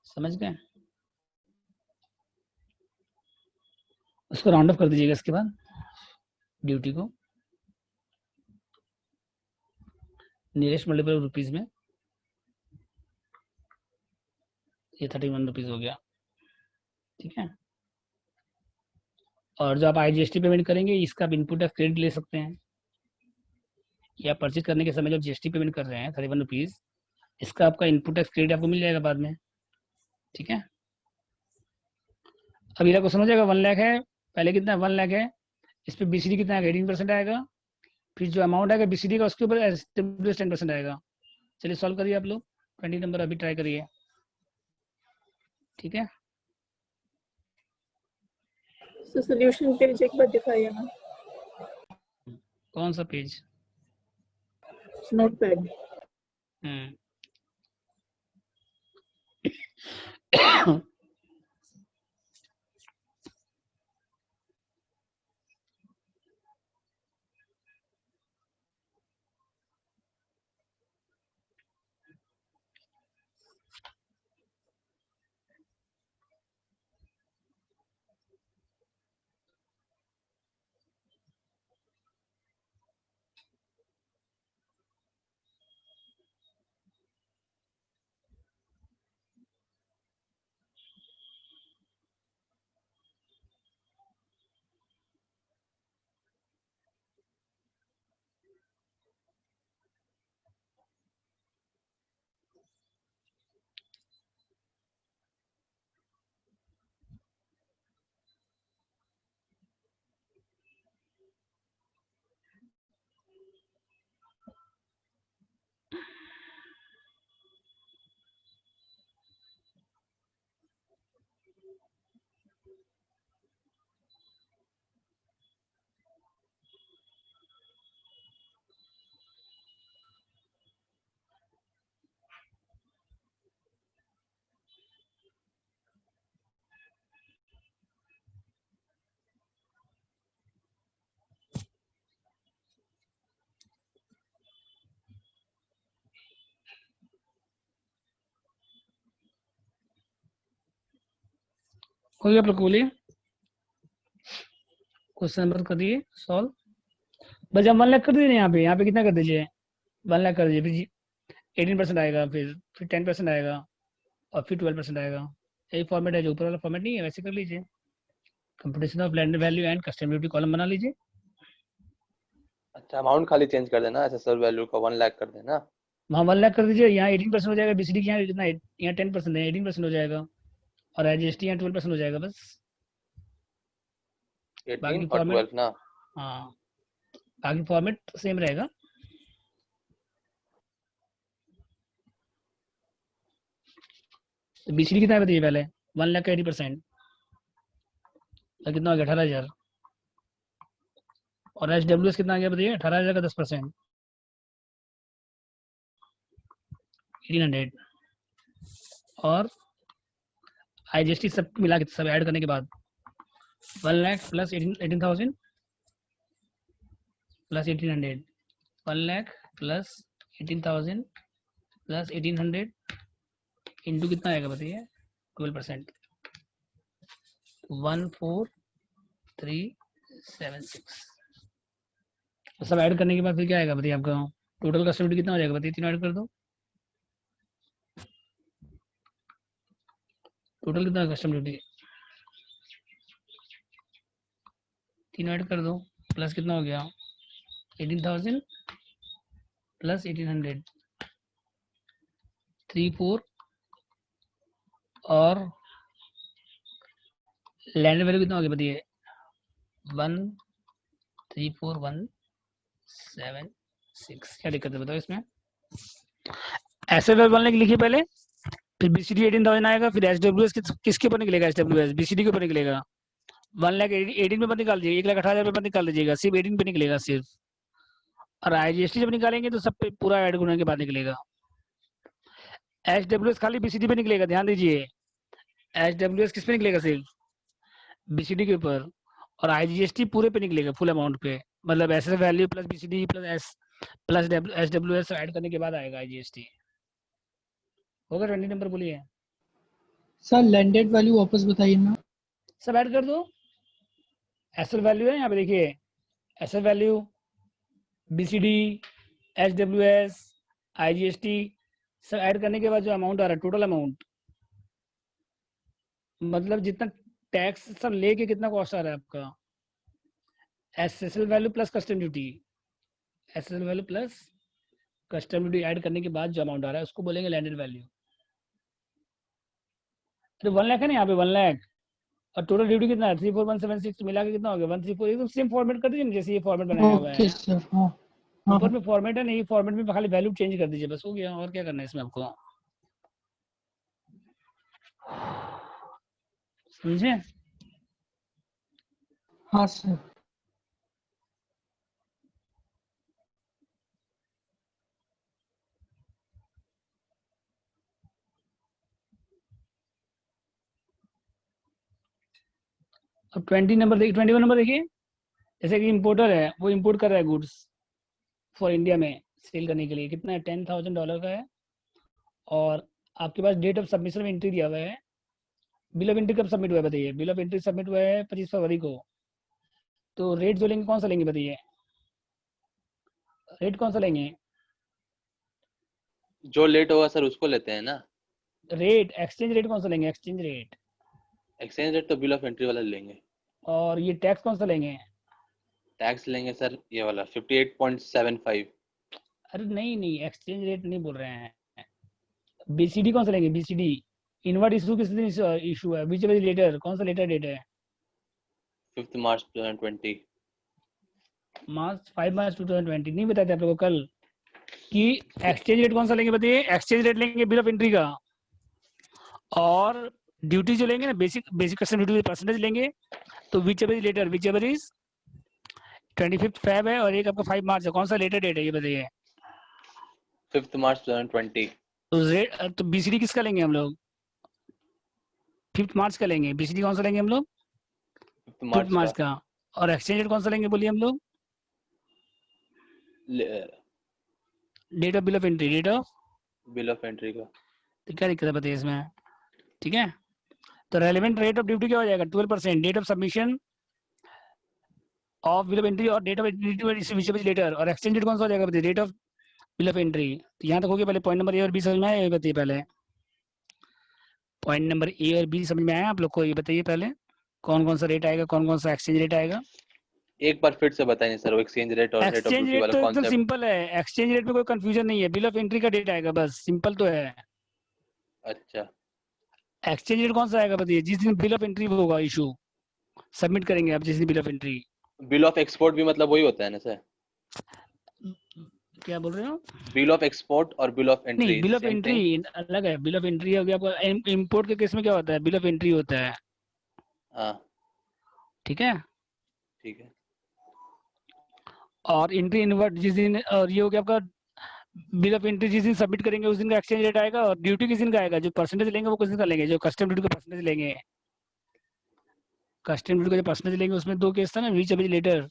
समझ गए, उसको राउंड ऑफ कर दीजिएगा इसके बाद ड्यूटी को नियरेस्ट मल्टीपल रुपीज में, ये 31 रुपीज हो गया। ठीक है, और जो आप आईजीएसटी पेमेंट करेंगे इसका आप इनपुट ऑफ क्रेडिट ले सकते हैं, या परचेज करने के समय जब जीएसटी पेमेंट कर रहे हैं 31 रुपीज, इसका आपका इनपुट टैक्स क्रेडिट आपको मिल जाएगा बाद में। ठीक है, अब इधर क्वेश्चन हो जाएगा 1 लाख है, पहले कितना 1 लाख है, इस पर बीसीडी कितना आएगा 18% आएगा, फिर जो अमाउंट आएगा बीसीडी का उसके ऊपर 10% आएगा। चलिए सॉल्व करिए आप लोग, 20 नंबर अभी ट्राई करिए। ठीक है, तो सॉल्यूशन पेज एक बार दिखाइए ना। कौन सा पेज, It's notepad. हम्म हो गया आप लोग को, बोलिए क्वेश्चन नंबर कर दिए सॉल्व। बस हम 1 लाख कर दीजिए, यहाँ पे कितना कर दीजिए, 1 लाख कर दीजिए, फिर 18% आएगा, फिर 10% आएगा, और फिर 12% आएगा। यही फॉर्मेट है, जो ऊपर वाला फॉर्मेट नहीं है वैसे कर लीजिए। Computation of land value and custom duty column बना लीजिए। अच्छा, अमाउंट खाली चेंज कर देना, एसेसर वैल्यू का 1 लाख कर देना। वहाँ 1 लाख कर दीजिए, यहाँ 18% हो जाएगा, बीसीडी के यहाँ कितना, यहाँ 10% है, 18% हो जाएगा, और IGST यहाँ 12% हो जाएगा बस। 18 और 12 ना। हाँ, बाकी फॉर्मेट सेम रहेगा। तो बीसीडी कितना है बताइए पहले, 1 लाख का 80%, तो कितना हो गया 18,000, और HWS कितना आ गया बताइए, 18,000 का 10%, 1800, और IGST सब मिला के, सब ऐड करने के बाद 1 lakh plus 18,000 plus 1800, 1 lakh plus 18,000 plus 1800 into कितना आएगा बताइए, 12%, 14376। तो सब ऐड करने के बाद फिर क्या आएगा बताइए आपका, टोटल कस्टम ड्यूटी कितना हो जाएगा बताइए, तीनों ऐड कर दो, टोटल कितना कस्टम ड्यूटी, तीनों ऐड कर दो, प्लस कितना हो गया 18,000 प्लस 1800, 34, और लैंड वैल्यू कितना हो गया बताइए, 134,176। क्या दिक्कत है बताओ इसमें। एसेट वैल्यू 1 लाख लिखिए पहले, फिर बीसीडी 18,000 आएगा, फिर एसडब्ल्यूएस किसके ऊपर निकलेगा, एसडब्ल्यूएस बीसीडी के ऊपर निकलेगा, 1 लाख 18 पे मत निकाल दीजिए, 1,18,000 पे मत निकाल दीजिएगा, सिर्फ 18 पे निकलेगा सिर्फ, और IGST जब निकालेंगे तो सब पे पूरा ऐड करने के बाद निकलेगा। HWS खाली बीसीडी पे निकलेगा, ध्यान दीजिए, HWS किस पे निकलेगा, सिर्फ बीसीडी के ऊपर, और IGST पूरे पे निकलेगा, फुल अमाउंट पे, मतलब asset value plus BCD plus HWS add करने के बाद आएगा IGST। होगा 20 नंबर, बोलिए। सर लैंडेड वैल्यू वापस बताइए ना। सब ऐड कर दो, एसेट वैल्यू है यहाँ पे देखिए, asset value, BCD, HWS, IGST सब ऐड करने के बाद जो अमाउंट आ रहा है, टोटल अमाउंट, मतलब जितना टैक्स सब लेके कितना कॉस्ट आ रहा है आपका, asset value plus custom duty, asset value plus custom duty add करने के बाद जो अमाउंट आ रहा है उसको बोलेंगे लैंडेड वैल्यू। तो 1 लाख है ना यहाँ पे, 1 लाख, और टोटल ड्यूटी कितना है 34,176 मिला के कितना हो गया 134, एकदम सेम फॉर्मेट कर दीजिए ना जैसे ये फॉर्मेट बनाया हुआ ओके है, सर, हाँ हाँ ऊपर में फॉर्मेट है, नहीं फॉर्मेट में खाली वैल्यू चेंज कर दीजिए, बस हो गया, और क्या करना है इसमें आपको, समझे। हाँ सर। अब 20 नंबर देखिए, 21 नंबर देखिए, जैसे कि इंपोर्टर है, वो इंपोर्ट कर रहा है गुड्स फॉर इंडिया में सेल करने के लिए, कितना है, $10,000 का है, और आपके पास डेट ऑफ सबमिशन में एंट्री दिया हुआ है। बिल ऑफ एंट्री कब सबमिट हुआ है बताइए? बिल ऑफ एंट्री सबमिट हुआ है 25 फरवरी को। तो रेट जो लेंगे कौन सा लेंगे बताइए? रेट कौन सा लेंगे? जो लेट होगा सर उसको लेते हैं ना। रेट, एक्सचेंज रेट कौन सा लेंगे? Exchange rate. एक्सचेंज रेट तो बिल ऑफ एंट्री वाला लेंगे। और ये टैक्स कौन सा लेंगे? टैक्स लेंगे सर ये वाला 58.75। अरे नहीं नहीं, एक्सचेंज रेट नहीं बोल रहे हैं। बीसीडी कौन सा लेंगे? बीसीडी, इनवर्ट इशू किस दिन इशू है? विच लेटर, कौन सा लेटर डेट है? 5 मार्च 2020। मार्च 5 मार्च 2020 नहीं बताया था आप लोगों को कल कि एक्सचेंज रेट कौन सा लेंगे बताइए? एक्सचेंज रेट लेंगे बिल ऑफ एंट्री का, और ड्यूटी जो लेंगे ना, बेसिक कस्टम ड्यूटी परसेंटेज लेंगे। तो विच एवर इज 25 फेब है, और एक आपका 5 मार्च है, कौन सा लेटर डेट है ये बताइए? 5 मार्च 2020। तो बीसीडी किसका लेंगे हम लोग? 5 मार्च का लेंगे। बीसीडी कौन सा लेंगे हम लोग? 5 5 मार्च का। का। और एक्सचेंज रेट कौन सा लेंगे बोलिए हम लोग? Date of bill of entry, date of. Bill of entry का। तो क्या दिक्कत है बताइए इसमें? ठीक है, तो रेलेवेंट रेट ऑफ ड्यूटी क्या हो जाएगा? 12%, date of submission of bill of entry और डेट ऑफ एंट्री लेटर, और एक्सचेंज रेट कौन सा हो जाएगा बताइए? Date of bill of entry. तो यहाँ तक हो गया, पहले पॉइंट नंबर ए और बी समझ में आया? ये बताइए पहले, पॉइंट नंबर ए और बी समझ में आया आप लोग को? ये बताइए पहले, कौन कौन सा रेट आएगा, कौन कौन सा एक्सचेंज रेट आएगा? एक बार फिर से बताइए सर, वो एक्सचेंज रेट और rate of exchange duty rate वाला तो एकदम कॉन्सेप्ट। सिंपल है, एक्सचेंज रेट में कोई कंफ्यूजन नहीं है, बिल ऑफ एंट्री का डेट आएगा, बस सिंपल तो है। अच्छा। एक्सचेंज रेट कौन सा आएगा बताइए? जिस दिन बिल ऑफ एंट्री होगा, इशू सबमिट करेंगे आप जिस दिन bill of entry. Bill of export भी मतलब वही होता है ना सर? क्या बोल रहे हो? बिल ऑफ एक्सपोर्ट और बिल ऑफ नहीं, entry bill of same entry thing. अलग है। बिल ऑफ एंट्री हो गया आपका, इम्पोर्ट के केस में क्या होता है? बिल ऑफ एंट्री होता है, हाँ ठीक है। ठीक है। और एंट्री इनवर्ट जिस दिन, और ये हो गया आपका बिल ऑफ एंट्री जिस दिन सबमिट करेंगे उस दिन का एक्सचेंज रेट आएगा, और ड्यूटी किस दिन का आएगा? जो परसेंटेज लेंगे वो किस दिन का लेंगे? जो कस्टम ड्यूटी का परसेंटेज लेंगे, कस्टम ड्यूटी का जो परसेंटेज लेंगे उसमें दो केस था ना, रीच एवरेज लेटर।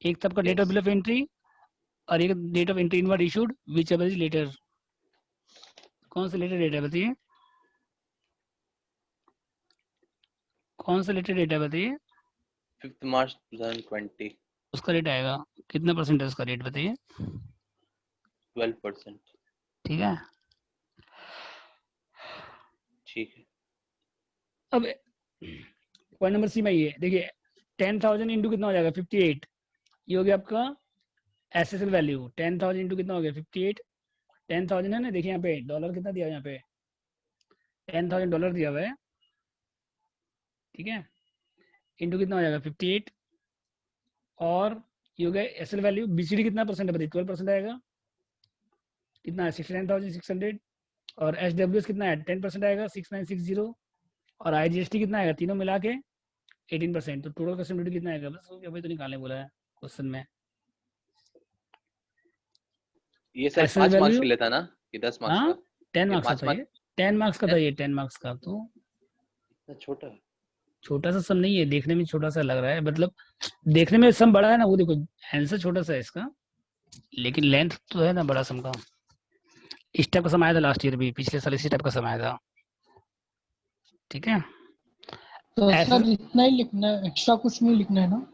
एक था आपका date of Yes. Bill of entry, और एक date of entry inward issued whichever later. कौन सा लेटर डेट है बताइए? कौन सा लेटर डेट है बताइए? 5 मार्च 2020। उसका रेट आएगा कितना परसेंट है? उसका रेट बताइए। 12%। ठीक है, ठीक है। अब पॉइंट नंबर सी में ये देखिए, 10,000 इंटू कितना हो जाएगा? 58। ये हो गया आपका एसएसएल वैल्यू। 10,000 इंटू कितना हो गया? 58। 10,000 है ना, देखिए यहाँ पे डॉलर कितना दिया है, यहाँ पे $10,000 दिया हुआ है, ठीक है। इंटू कितना हो जाएगा? 58। और ये हो गया एसएल वैल्यू। बीसीडी कितना परसेंट है बताइए? 12% आएगा, कितना है? 69,600। और एसडब्ल्यूएस कितना है? 10% आएगा, 6960। और आईजीएसटी कितना आएगा तीनों मिला के? 18%। तो टोटल कस्टम ड्यूटी कितना आएगा? बस अभी तो निकालने बोला है क्वेश्चन में। ये सर एसएल 5 मार्क्स वैल्यू, के लिए था ना कि 10 मार्क्स हाँ का? 10 ये मार्क्स का 5 था, मार्क्स। ये 10 मार्क्स का था, ये 10 मार्क्स का। तो इतना छोटा है। छोटा सा सम नहीं है, देखने में छोटा सा लग रहा है, मतलब देखने में सम बड़ा है ना, वो देखो आंसर छोटा सा है इसका, लेकिन लेंथ तो है ना बड़ा सम का। इस टाइप का सम आया था लास्ट ईयर भी, पिछले साल इसी टाइप का सम आया था, ठीक है। तो ऐसा सर इतना ही लिखना है, एक्स्ट्रा कुछ नहीं लिखना है ना?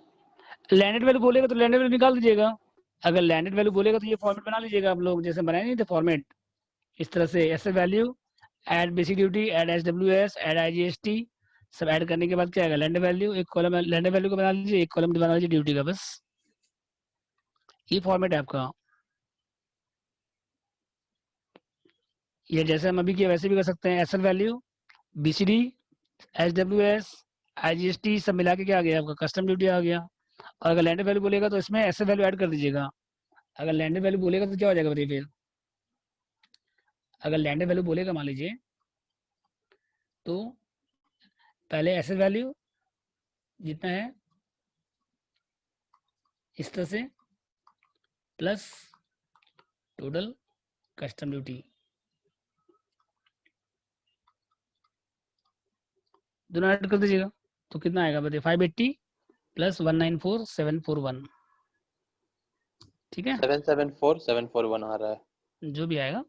लैंडेड वैल्यू बोलेगा तो लैंडेड वैल्यू निकाल दीजिएगा। अगर लैंडेड वैल्यू बोलेगा तो ये फॉर्मेट बना लीजिएगा आप लोग, जैसे बनाए नहीं थे फॉर्मेट, इस तरह से SL value, add basic duty, add SWS, add IGST, सब ऐड करने के बाद क्या आएगा? Landed value. एक कॉलम लैंडेड वैल्यू को बना लीजिए, एक कॉलम बना लीजिए ड्यूटी का, बस ये फॉर्मेट है आपका। ये जैसे हम अभी किया वैसे भी कर सकते हैं। SL value, BCD, SWS, IGST सब मिला के क्या आ गया आपका? कस्टम ड्यूटी आ गया। और अगर लैंडेड वैल्यू बोलेगा तो इसमें एसएल वैल्यू ऐड कर दीजिएगा। अगर लैंडेड वैल्यू बोलेगा तो क्या हो जाएगा बताइए फिर? अगर लैंडेड वैल्यू बोलेगा मान लीजिए, तो पहले एसएल वैल्यू जितना है इस तरह से, प्लस टोटल कस्टम ड्यूटी, दोनों ऐड कर दीजिएगा, तो कितना आएगा बताइए 580 प्लस 194741, ठीक है 774741 आ रहा है। जो भी आएगा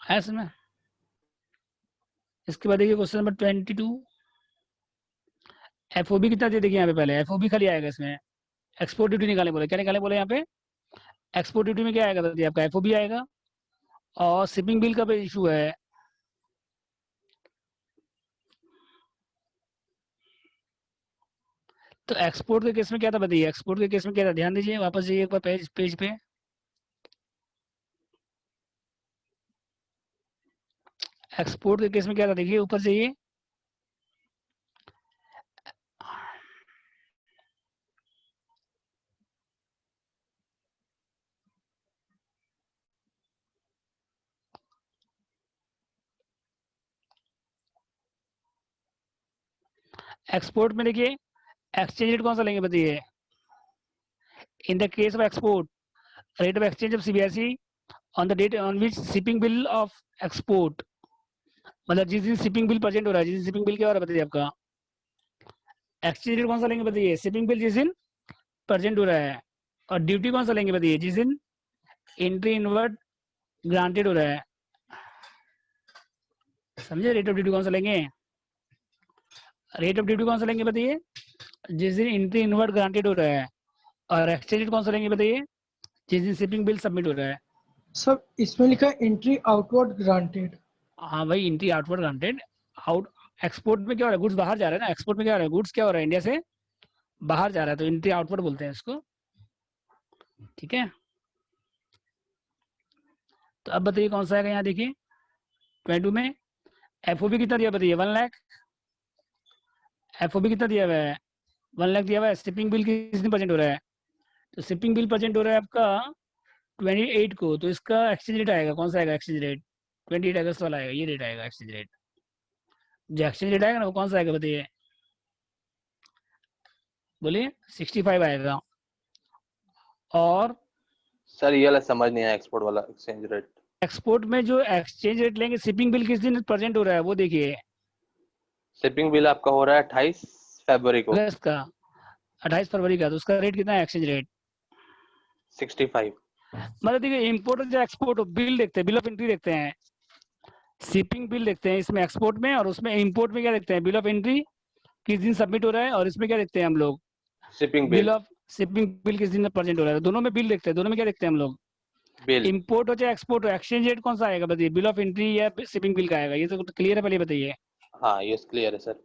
है इसमें। इसके बाद देखिए क्वेश्चन नंबर 22, एफओबी कितना दे देखिए यहाँ पे, पहले एफओबी खाली आएगा इसमें, एक्सपोर्ट ड्यूटी निकालने बोले, क्या निकालने बोले यहाँ पे, एक्सपोर्ट ड्यूटी में क्या आएगा बताइए आपका एफओबी आएगा, और शिपिंग बिल का भी इशू है, तो एक्सपोर्ट के केस में क्या था बताइए, एक्सपोर्ट के केस में क्या था, ध्यान दीजिए, वापस जाइए एक बार पेज पे, एक्सपोर्ट के केस में क्या था देखिए, ऊपर जाइए, एक्सपोर्ट में देखिए एक्सचेंज रेट कौन सा लेंगे बताइए, in the case of export rate of exchange of CBSE on the date on which shipping bill of export, मतलब जिस दिन शिपिंग बिल प्रेजेंट हो रहा है, जिस दिन शिपिंग बिल क्या हो रहा है बताइए आपका, एक्सचेंज रेट कौन सा लेंगे बताइए, शिपिंग बिल जिस दिन प्रेजेंट हो रहा है, और ड्यूटी कौन सा लेंगे बताइए, जिस दिन एंट्री इनवर्ड ग्रांटेड हो रहा है, समझे, रेट ऑफ ड्यूटी कौन सा लेंगे, रेट ऑफ ड्यूटी कौन सा लेंगे बताइए, जिस दिन एंट्री इनवर्ड ग्रांटेड हो रहा है, और एक्सचेंज रेट कौन सा लेंगे बताइए, जिस दिन शिपिंग बिल सबमिट हो रहा है। सर इसमें लिखा है एंट्री आउटवर्ड ग्रांटेड। हाँ भाई, entry outward granted, out export में क्या हो रहा है, गुड्स बाहर जा रहा है ना, एक्सपोर्ट में क्या हो रहा है, गुड्स क्या हो रहा है इंडिया से बाहर जा रहा है, तो एंट्री आउटवर्ड बोलते हैं इसको, ठीक है। तो अब बताइए कौन सा है यहाँ, देखिए 22 में एफओबी कितना दिया बताइए 1 लाख, एफओबी कितना दिया हुआ है 1 लाख दिया हुआ है, शिपिंग बिल किस दिन प्रेजेंट हो रहा है, तो शिपिंग बिल प्रेजेंट हो रहा है आपका 28 को, तो इसका एक्सचेंज रेट आएगा कौन सा आएगा, एक्सचेंज रेट 28 अगस्त वाला आएगा, ये रेट आएगा एक्सचेंज रेट, जो एक्सचेंज रेट आएगा ना वो कौन सा आएगा बताइए, बोलिए 65 आएगा। और सर ये वाला समझ नहीं आया, एक्सपोर्ट वाला एक्सचेंज रेट। एक्सपोर्ट में जो एक्सचेंज रेट लेंगे, शिपिंग बिल किस दिन प्रेजेंट हो रहा है वो देखिए, शिपिंग बिल आपका हो रहा है 28 फरवरी को, अगस्त का 28 फरवरी का, तो उसका रेट कितना है एक्सचेंज रेट, 65। मतलब देखिए इम्पोर्ट और एक्सपोर्ट बिल देखते हैं, बिल ऑफ एंट्री देखते हैं, शिपिंग बिल देखते हैं इसमें एक्सपोर्ट में, और उसमें इंपोर्ट में क्या देखते हैं, बिल ऑफ एंट्री किस दिन सबमिट हो रहा है, और इसमें क्या देखते हैं हम लोग, shipping bill bill, of shipping bill किस दिन प्रेजेंट हो रहा है, दोनों में बिल देखते हैं, दोनों में क्या देखते हैं हम लोग, बिल। इंपोर्ट हो चाहे एक्सपोर्ट हो, एक्सचेंज रेट कौन सा आएगा बताइए, बिल ऑफ एंट्री या शिपिंग बिल का आएगा, ये तो क्लियर है, पहले बताइए। हाँ ये क्लियर है सर।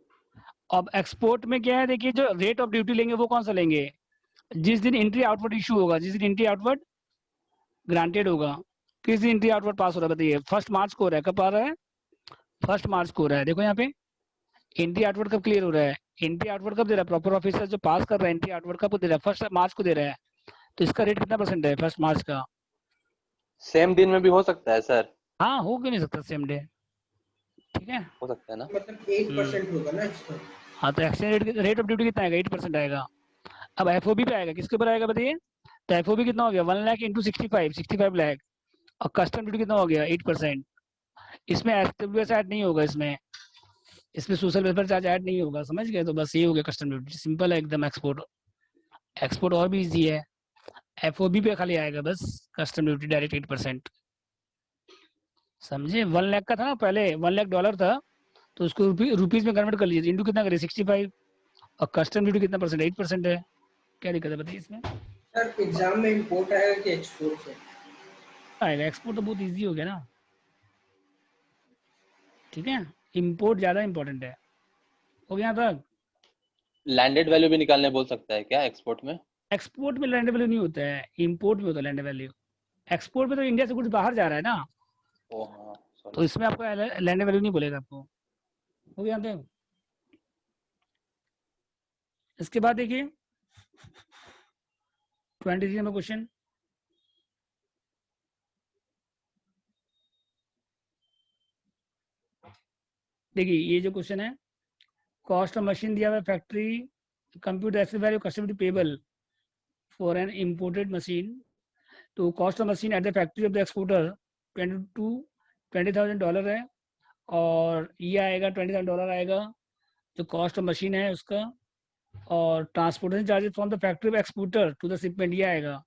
अब एक्सपोर्ट में क्या है देखिए, जो रेट ऑफ ड्यूटी लेंगे वो कौन सा लेंगे, जिस दिन एंट्री आउटवर्ड इशू होगा, जिस दिन एंट्री आउटवर्ड ग्रांटेड होगा, किस दिन एंट्री आउटवर्ड पास हो रहा है बताइए, 1 मार्च को हो रहा है, कब आ रहा है 1 मार्च को हो रहा है, देखो यहाँ पे एंट्री आउटवर्ड कब क्लियर हो रहा है, एंट्री आउटवर्ड कब दे रहा है, प्रॉपर ऑफिसर जो पास कर रहा है एंट्री आउटवर्ड कब दे रहा है, 1 मार्च को दे रहा है, तो इसका रेट कितना परसेंट है 1 मार्च का, सेम दिन में भी हो सकता है सर? हाँ हो क्यों नहीं सकता सेम डे, ठीक है, हो सकता है ना, मतलब 8% होगा ना इसका। हाँ तो एक्सचेंज रेट ऑफ ड्यूटी कितना आएगा 8% आएगा। अब एफओबी पे आएगा, किसके ऊपर आएगा बताइए, तो एफओबी कितना हो गया 1 लाख इंटू 65 लाख, और कस्टम ड्यूटी कितना हो गया 8%, इसमें एसडब्ल्यूएस ऐड नहीं होगा, इसमें सोशल वेलफेयर चार्ज ऐड नहीं होगा, समझ गए, तो बस ये हो गया कस्टम ड्यूटी, सिंपल है एकदम, एक्सपोर्ट एक्सपोर्ट और भी इजी है, एफओबी पे खाली आएगा बस कस्टम ड्यूटी डायरेक्ट 8%, समझे, 1 लाख का था ना पहले, $1 लाख था, तो उसको रुपीज में कन्वर्ट कर लीजिए, इंटू कितना करिए 65, और कस्टम ड्यूटी कितना परसेंट 8% है, क्या दिक्कत है बताइए इसमें, सर एग्जाम में इंपोर्ट आएगा कि एक्सपोर्ट से आएगा, एक्सपोर्ट तो बहुत इजी हो गया ना, ठीक है, इंपोर्ट ज्यादा इंपॉर्टेंट है, हो गया तक। लैंडेड वैल्यू भी निकालने बोल सकता है क्या एक्सपोर्ट में? एक्सपोर्ट में लैंड वैल्यू नहीं होता है, इंपोर्ट में होता है लैंड वैल्यू, एक्सपोर्ट में तो इंडिया से कुछ बाहर जा रहा है ना, ओ हाँ sorry। तो इसमें आपको लैंड वैल्यू नहीं बोलेगा आपको, हो गया तक। इसके बाद देखिए 23 नंबर क्वेश्चन, देखिए ये जो क्वेश्चन है, कॉस्ट ऑफ मशीन दिया हुआ है, factory computer asset value customer payable for an imported machine, तो cost of machine at the factory of the exporter $20,000 है, और ये आएगा $20,000 आएगा जो कॉस्ट ऑफ मशीन है उसका, और transportation charges from the factory of exporter to the shipment ये आएगा।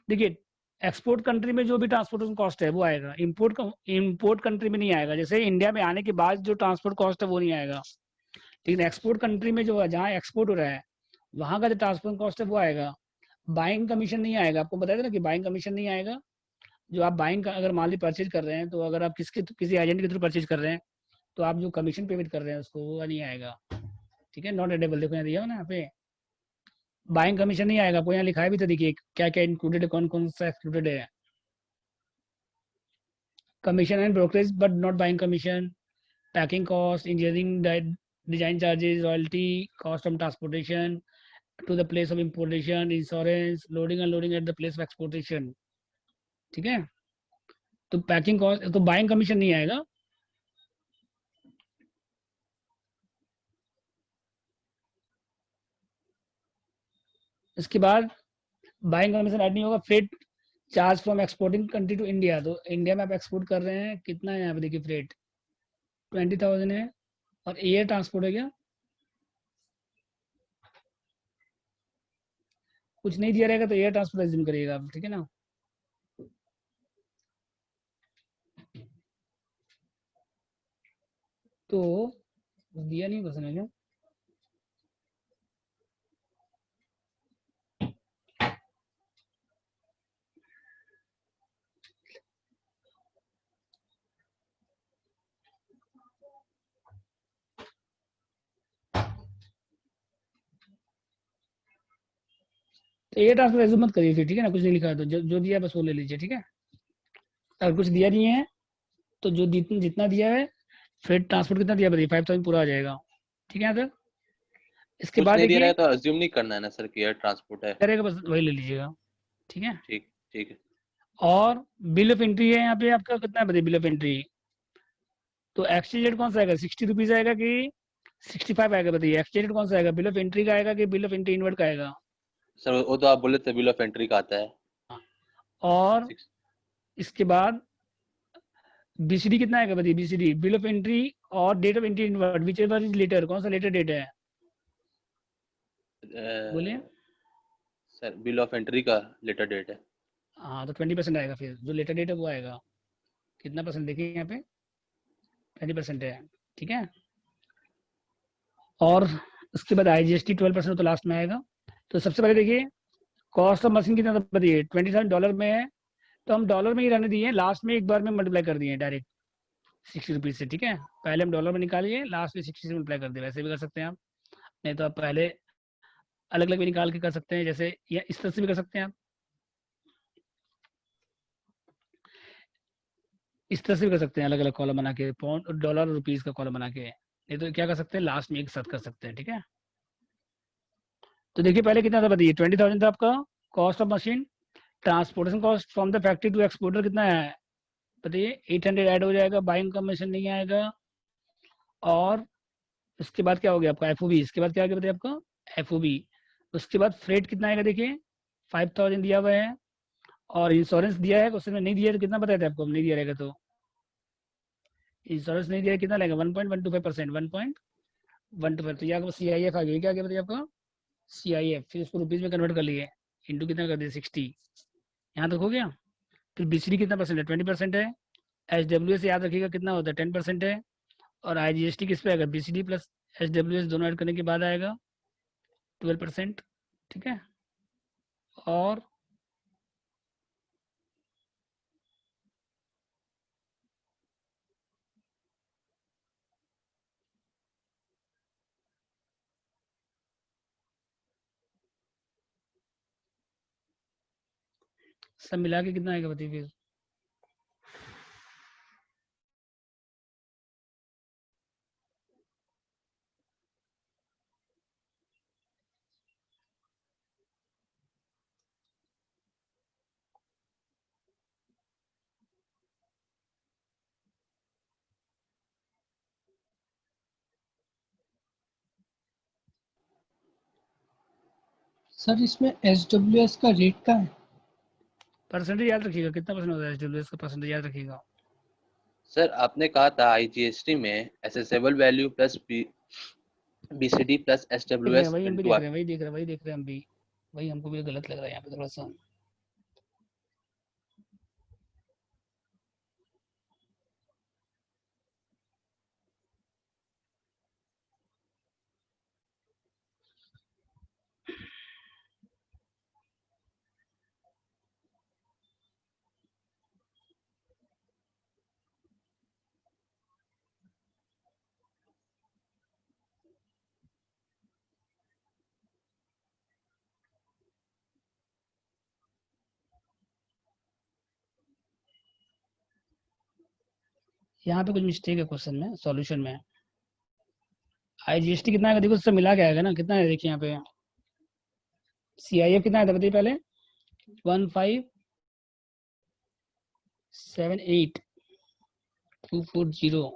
देखिए एक्सपोर्ट कंट्री में जो भी ट्रांसपोर्टेशन कॉस्ट है वो आएगा, इंपोर्ट कंट्री में नहीं आएगा। जैसे इंडिया में आने के बाद जो ट्रांसपोर्ट कॉस्ट है वो नहीं आएगा, लेकिन एक्सपोर्ट कंट्री में जो जहाँ एक्सपोर्ट हो रहा है वहाँ का जो ट्रांसपोर्ट कॉस्ट है वो आएगा। बाइंग कमीशन नहीं आएगा, आपको बताया था ना कि बाइंग कमीशन नहीं आएगा। जो आप बाइंग का अगर माल परचेज कर रहे हैं, तो अगर आप किसी एजेंट के थ्रू परचेज कर रहे हैं तो आप जो कमीशन पेमेंट कर रहे हैं उसको वो नहीं आएगा। ठीक है, नॉट एडेबल। देखो यहाँ दिया हो ना यहाँ पे बाइंग कमीशन नहीं आएगा। आपको यहाँ लिखा है भी तो देखिए क्या क्या इंक्लूडेड है, कौन कौन सा एक्सक्लूडेड है। Commission and brokerage but not buying commission, packing cost, engineering design charges, royalty, cost of transportation to the place of importation, insurance, loading unloading at the place of exportation. ठीक है, तो packing cost तो buying commission नहीं आएगा। इसके बाद buying commission add नहीं होगा। Freight charge from exporting country to India, तो इंडिया में आप एक्सपोर्ट कर रहे हैं कितना है यहाँ पे देखिए फ्रेट 20,000 है। और एयर ट्रांसपोर्ट है क्या, कुछ नहीं दिया रहेगा तो एयर ट्रांसपोर्ट एज्यूम करिएगा आप। ठीक है ना, तो दिया नहीं क्वेश्चन है क्या। तो एयर ट्रांसपोर्ट एज्यूम मत करिए फिर। ठीक है ना, कुछ नहीं लिखा है तो जो दिया है बस वो ले लीजिए। ठीक है, अगर कुछ दिया नहीं है तो जो जितना दिया है फ्रेट ट्रांसपोर्ट कितना दिया बताइए, 5,000 पूरा आ जाएगा। ठीक है यहाँ तक। इसके कुछ बाद नहीं दिया देखिए रहेगा तो अज्यूम नहीं करना है ना सर कि एयर ट्रांसपोर्ट है। करेगा बस वही ले लीजिएगा। ठीक है, ठीक ठीक है। और बिल ऑफ एंट्री है यहाँ पे आपका कितना है बताइए बिल ऑफ एंट्री। तो एक्सचेंज रेट कौन सा आएगा, 60 रुपीज आएगा कि 65 आएगा बताइए। एक्सचेंज रेट कौन सा आएगा, बिल ऑफ एंट्री का आएगा कि बिल ऑफ एंट्री इनवर्ड का आएगा। सर वो तो आप बोले थे बिल ऑफ एंट्री का आता है। और 6 इसके बाद बीसीडी कितना आएगा बताइए, बीसीडी बिल ऑफ एंट्री और date of entry inward whichever is later, कौन सा लेटर डेट है बोलिए। सर बिल ऑफ एंट्री का लेटर डेट है। हाँ तो 20% आएगा, फिर जो लेटर डेट है वो आएगा। कितना परसेंट देखिए यहाँ पे 20% है। ठीक है, और उसके बाद IGST 12% तो लास्ट में आएगा। तो सबसे पहले देखिए कॉस्ट ऑफ मशीन कितना था बताइए, $27 में है, तो हम डॉलर में ही रहने दिए, लास्ट में एक बार में मल्टीप्लाई कर दिए डायरेक्ट 60 रुपीज से। ठीक है, पहले हम डॉलर में निकालिए, लास्ट में 60 से मल्टीप्लाई कर दिए। वैसे भी कर सकते हैं आप, नहीं तो आप पहले अलग अलग भी निकाल के कर सकते हैं, जैसे या इस तरह से भी कर सकते हैं आप, इस तरह से भी कर सकते हैं, अलग अलग कॉलम बना के, पाउंड डॉलर रुपीज का कॉलम बना के। नहीं तो क्या कर सकते हैं, लास्ट में एक साथ कर सकते हैं। ठीक है, तो देखिए पहले कितना था बताइए, 20,000 था आपका cost of machine. Transportation cost from the factory to exporter कितना है बताइए, 800 ऐड हो जाएगा, बाइंग कमीशन नहीं आएगा। और उसके बाद क्या हो गया आपका FOB, इसके बाद क्या आ गया बताइए आपका FOB। उसके बाद फ्रेट कितना आएगा देखिए 5,000 दिया हुआ है, और इंश्योरेंस दिया है, क्वेश्चन में नहीं दिया है तो कितना बताया था आपको, नहीं दिया रहेगा तो इंश्योरेंस नहीं दिया है, कितना लगेगा 1.125%, 1.125। तो यहाँ CIF आ गया, क्या आ गया बताइए आपका CIF। फिर उसको रुपीज में कन्वर्ट कर लिए, इंटू कितना कर दिया 60, यहाँ तक हो गया। फिर BCD कितना परसेंट है, 20% है। SWS याद रखिएगा कितना होता है, 10% है। और IGST किस पे आएगा, BCD प्लस SWS दोनों ऐड करने के बाद आएगा 12%। ठीक है, और सब मिला के कितना आएगा बताइए फिर। सर इसमें SWS का रेट का है। परसेंटेज याद रखिएगा, कितना परसेंट होता है SWS का परसेंटेज याद रखिएगा। सर आपने कहा था IGST में assessable value plus BCD plus देख रहे हैं SWS वही हम भी into देख रहे हैं वही देख रहे हैं हम भी, वही हमको भी गलत लग रहा है यहाँ पे थोड़ा सा। यहाँ पे कुछ मिस्टेक है क्वेश्चन में, सॉल्यूशन में। IGST कितना आएगा देखो, उससे मिला के आएगा ना, कितना है देखिए यहाँ पे। CIF कितना आया था बताइए पहले, 1578240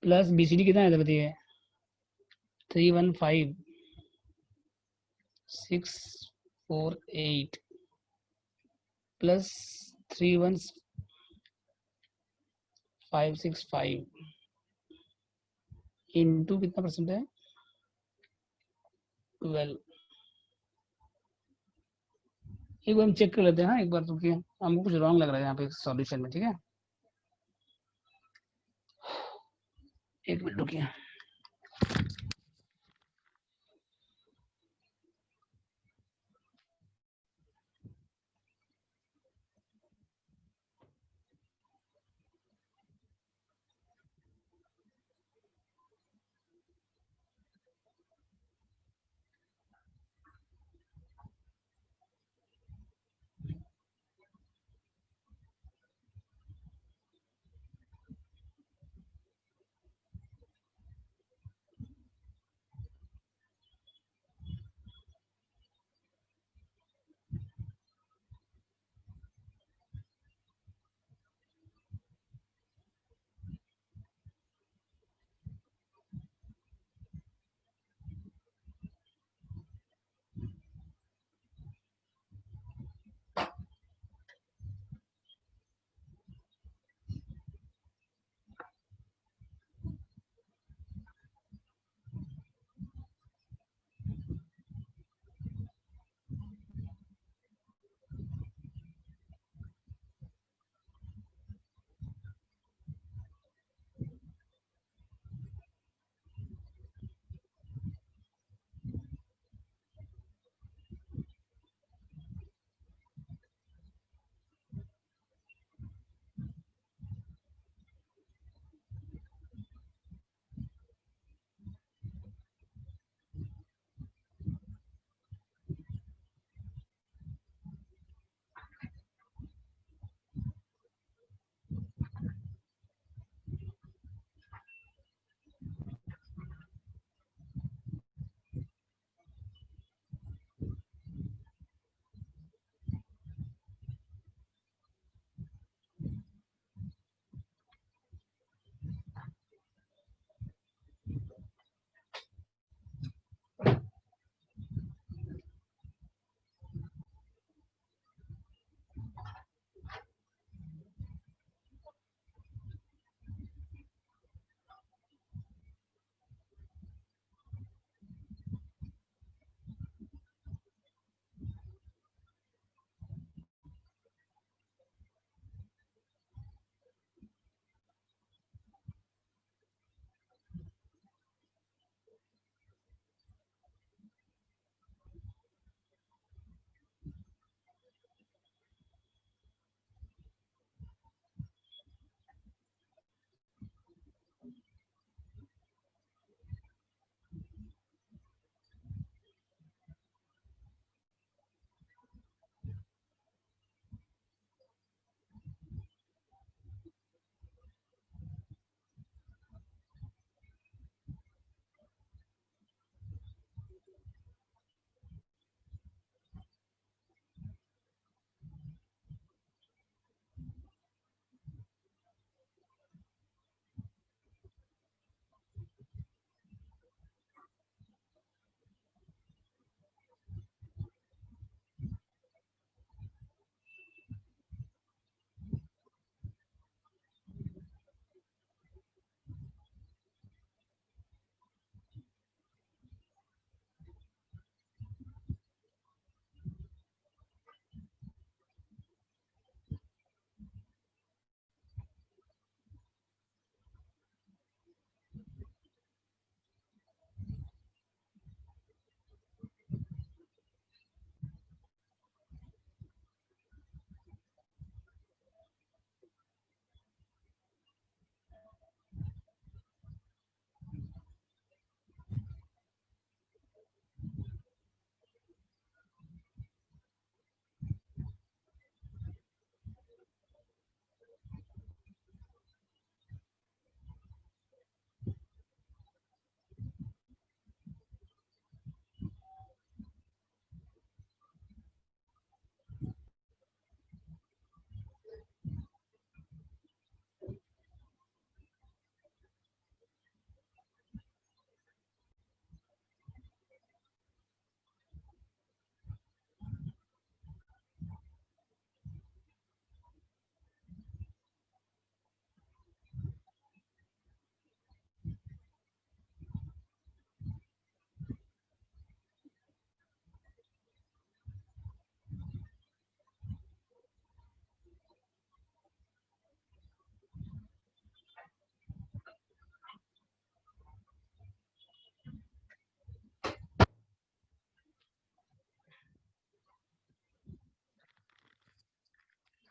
प्लस BCD कितना आया था बताइए, 315648 प्लस 31565 इंटू कितना परसेंट है, 12। एक बार हम चेक कर लेते हैं, हाँ एक बार, क्योंकि हमको कुछ रॉन्ग लग रहा है यहाँ पे सॉल्यूशन में, ठीक है। एक मिनट रुकिए।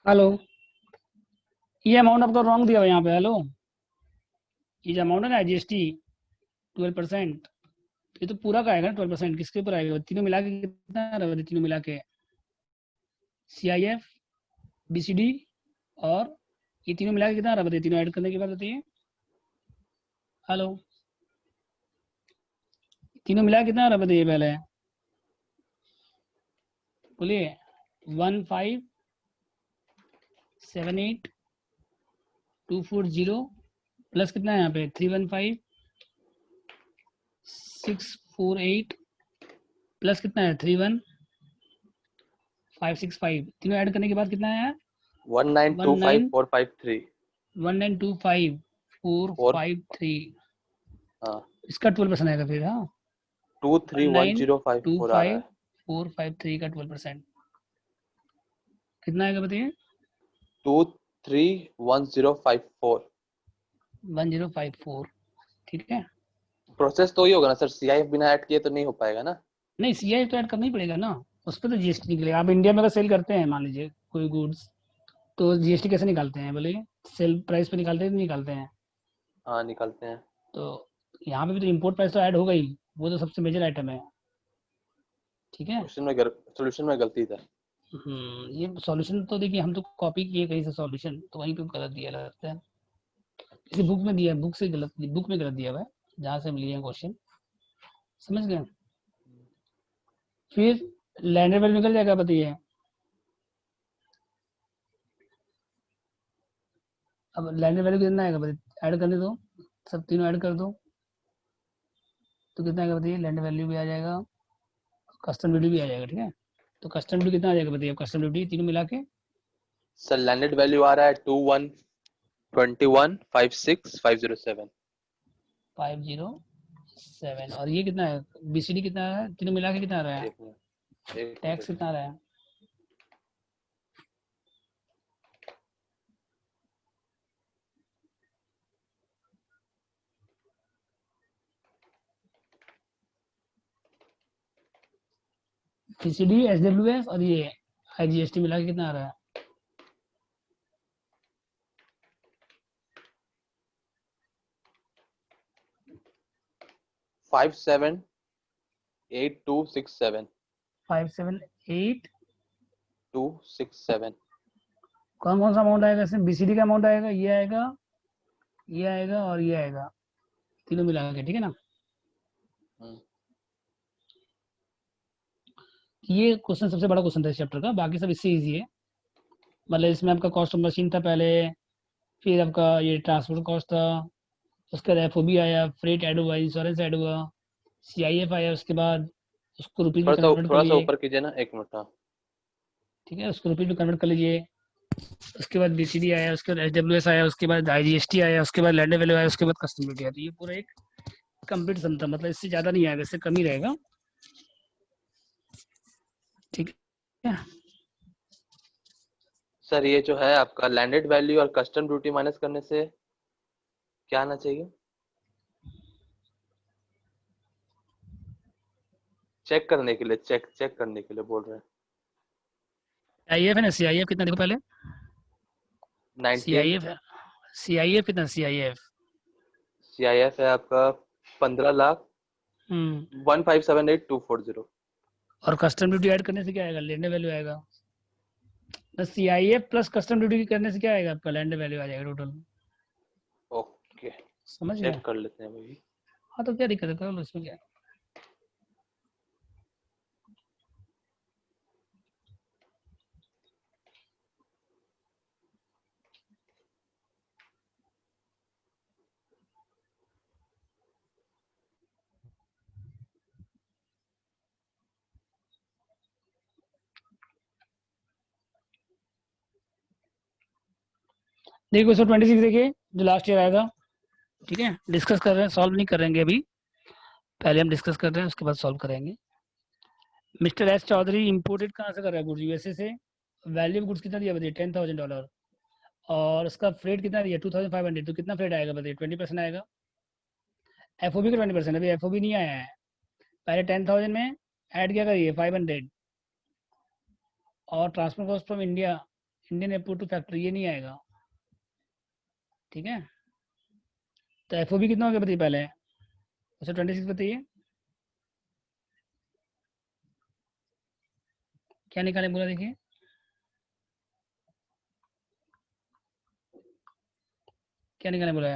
हेलो, ये अमाउंट आपका रॉन्ग दिया हुआ है यहाँ पे। हेलो, ये जो अमाउंट है ना जीएसटी 12%, ये तो पूरा का आएगा ना 12%। किसके ऊपर आएगा? तीनों मिला के कितना आ रहा है? तीनों मिला के CIF, BCD और ये तीनों मिला के कितना आ रहा है बताइए? तीनों ऐड करने के बाद बताइए। हेलो, तीनों मिला के कितना आ रहा है बताइए पहले बोलिए। 1578240 प्लस कितना है यहाँ पे? 315648 प्लस कितना है? 31565। तीनों ऐड करने के बाद कितना है? 1925453। 1925453। हाँ, इसका 12% आएगा फिर। हाँ, 231054 आ रहा है। 1925453 का 12% कितना आएगा बताइए? 231054। 1054। ठीक है। प्रोसेस तो ही होगा ना सर, CIF बिना ऐड किए तो नहीं हो पाएगा ना। नहीं, CI तो ऐड करना ही पड़ेगा ना, उस पर तो GST निकलेगा। आप इंडिया में अगर सेल करते हैं मान लीजिए कोई गुड्स, तो GST कैसे निकालते हैं बोलिए? सेल प्राइस पे निकालते हैं, नहीं निकालते हैं? हाँ, निकलते हैं। तो यहाँ पे भी तो इम्पोर्ट प्राइस तो ऐड होगा ही, वो तो सबसे मेजर आइटम है। ठीक है। सोल्यूशन में गलती था। ये सॉल्यूशन तो देखिए हम तो कॉपी किए कहीं से सॉल्यूशन, तो वहीं पे गलत दिया लगता है। किसी बुक में दिया है, बुक से गलत, बुक में गलत दिया हुआ है जहाँ से हम लिए हैं क्वेश्चन। समझ गए? फिर लैंडर वैल्यू निकल जाएगा बताइए। अब लैंडर वैल्यू कितना आएगा बताइए? ऐड करने दो, सब तीनों ऐड कर दो तो कितना आएगा बताइए? लैंड वैल्यू भी आ जाएगा, कस्टम ड्यूटी भी आ जाएगा। ठीक है, तो कस्टम ड्यूटी कितना आ जाएगा बताइए? कस्टम ड्यूटी तीनों मिला के सर लैंडेड वैल्यू आ रहा है 21,21,56,507। 507। और ये कितना है? BCD कितना है? तीनों मिला के कितना आ रहा है? एक मिनट, एक टैक्स मिनट। कितना आ रहा है? BCD, SWS और ये IGST मिला के कितना आ रहा है? 578267। 578। 267। कौन कौन सा अमाउंट आएगा इसमें? BCD का अमाउंट आएगा, ये आएगा, ये आएगा और ये आएगा, तीनों मिला के। ठीक है ना? ये क्वेश्चन सबसे बड़ा क्वेश्चन था इस चैप्टर का, बाकी सब इससे इजी है। मतलब इसमें आपका कॉस्ट ऑफ मशीन था पहले, फिर आपका ये ट्रांसपोर्ट कॉस्ट था, उसके बाद FOB आया, फ्रेट ऐड हुआ, इंश्योरेंस ऐड हुआ, CIF आया, उसके बाद उसको रुपीज में कन्वर्ट कर थोड़ा सा लीजिए। ऊपर कीजिए ना, एक मिनट। हाँ, ठीक है, उसको रुपीज में कन्वर्ट कर लीजिए। उसके बाद BCD आया, उसके बाद SWS आया, उसके बाद IGST आया, उसके बाद लैंड वैल्यू आया, उसके बाद कस्टम ड्यूटी आती है। ये पूरा एक कंप्लीट सम था, मतलब इससे ज़्यादा नहीं आएगा, इससे कम ही रहेगा। ठीक है। सर ये जो है आपका लैंडेड वैल्यू और कस्टम ड्यूटी माइनस करने से क्या आना चाहिए? चेक करने के लिए, चेक करने के लिए बोल रहे हैं। CIF है ना, CIF कितना देखो पहले? 19। CIF है, CIF कितना? CIF CIF है आपका 15,00,000 हम्म 1578240। और कस्टम ड्यूटी ऐड करने से क्या आएगा? लैंड वैल्यू आएगा। CIF प्लस कस्टम ड्यूटी करने से क्या आएगा? आपका लैंड वैल्यू आ जाएगा टोटल। ओके, समझ गए? चेक कर लेते हैं भाई। हाँ, तो क्या दिक्कत है, कर लो, इसमें क्या है। देखिए क्वेश्चन 26 देखिए, जो लास्ट ईयर आएगा। ठीक है, डिस्कस कर रहे हैं, सॉल्व नहीं करेंगे अभी, पहले हम डिस्कस कर रहे हैं, उसके बाद सॉल्व करेंगे। मिस्टर S चौधरी इंपोर्टेड कहाँ से कर रहा है गुड्स? USA से। वैल्यू गुड्स कितना दिया बताइए? $10,000। और उसका फ्रेट कितना दिया? 2,500। तो कितना फ्रेट आएगा बताइए? 20% आएगा। FOB का 20%, अभी FOB नहीं आया है। पहले 10,000 में ऐड क्या करिए? 500। और transport cost from India Indian airport to factory ये नहीं आएगा, ठीक है। तो एफओबी कितना हो गया बताइए पहले, अच्छा 26 बताइए क्या निकाले बोला, देखिए क्या निकाले बोला,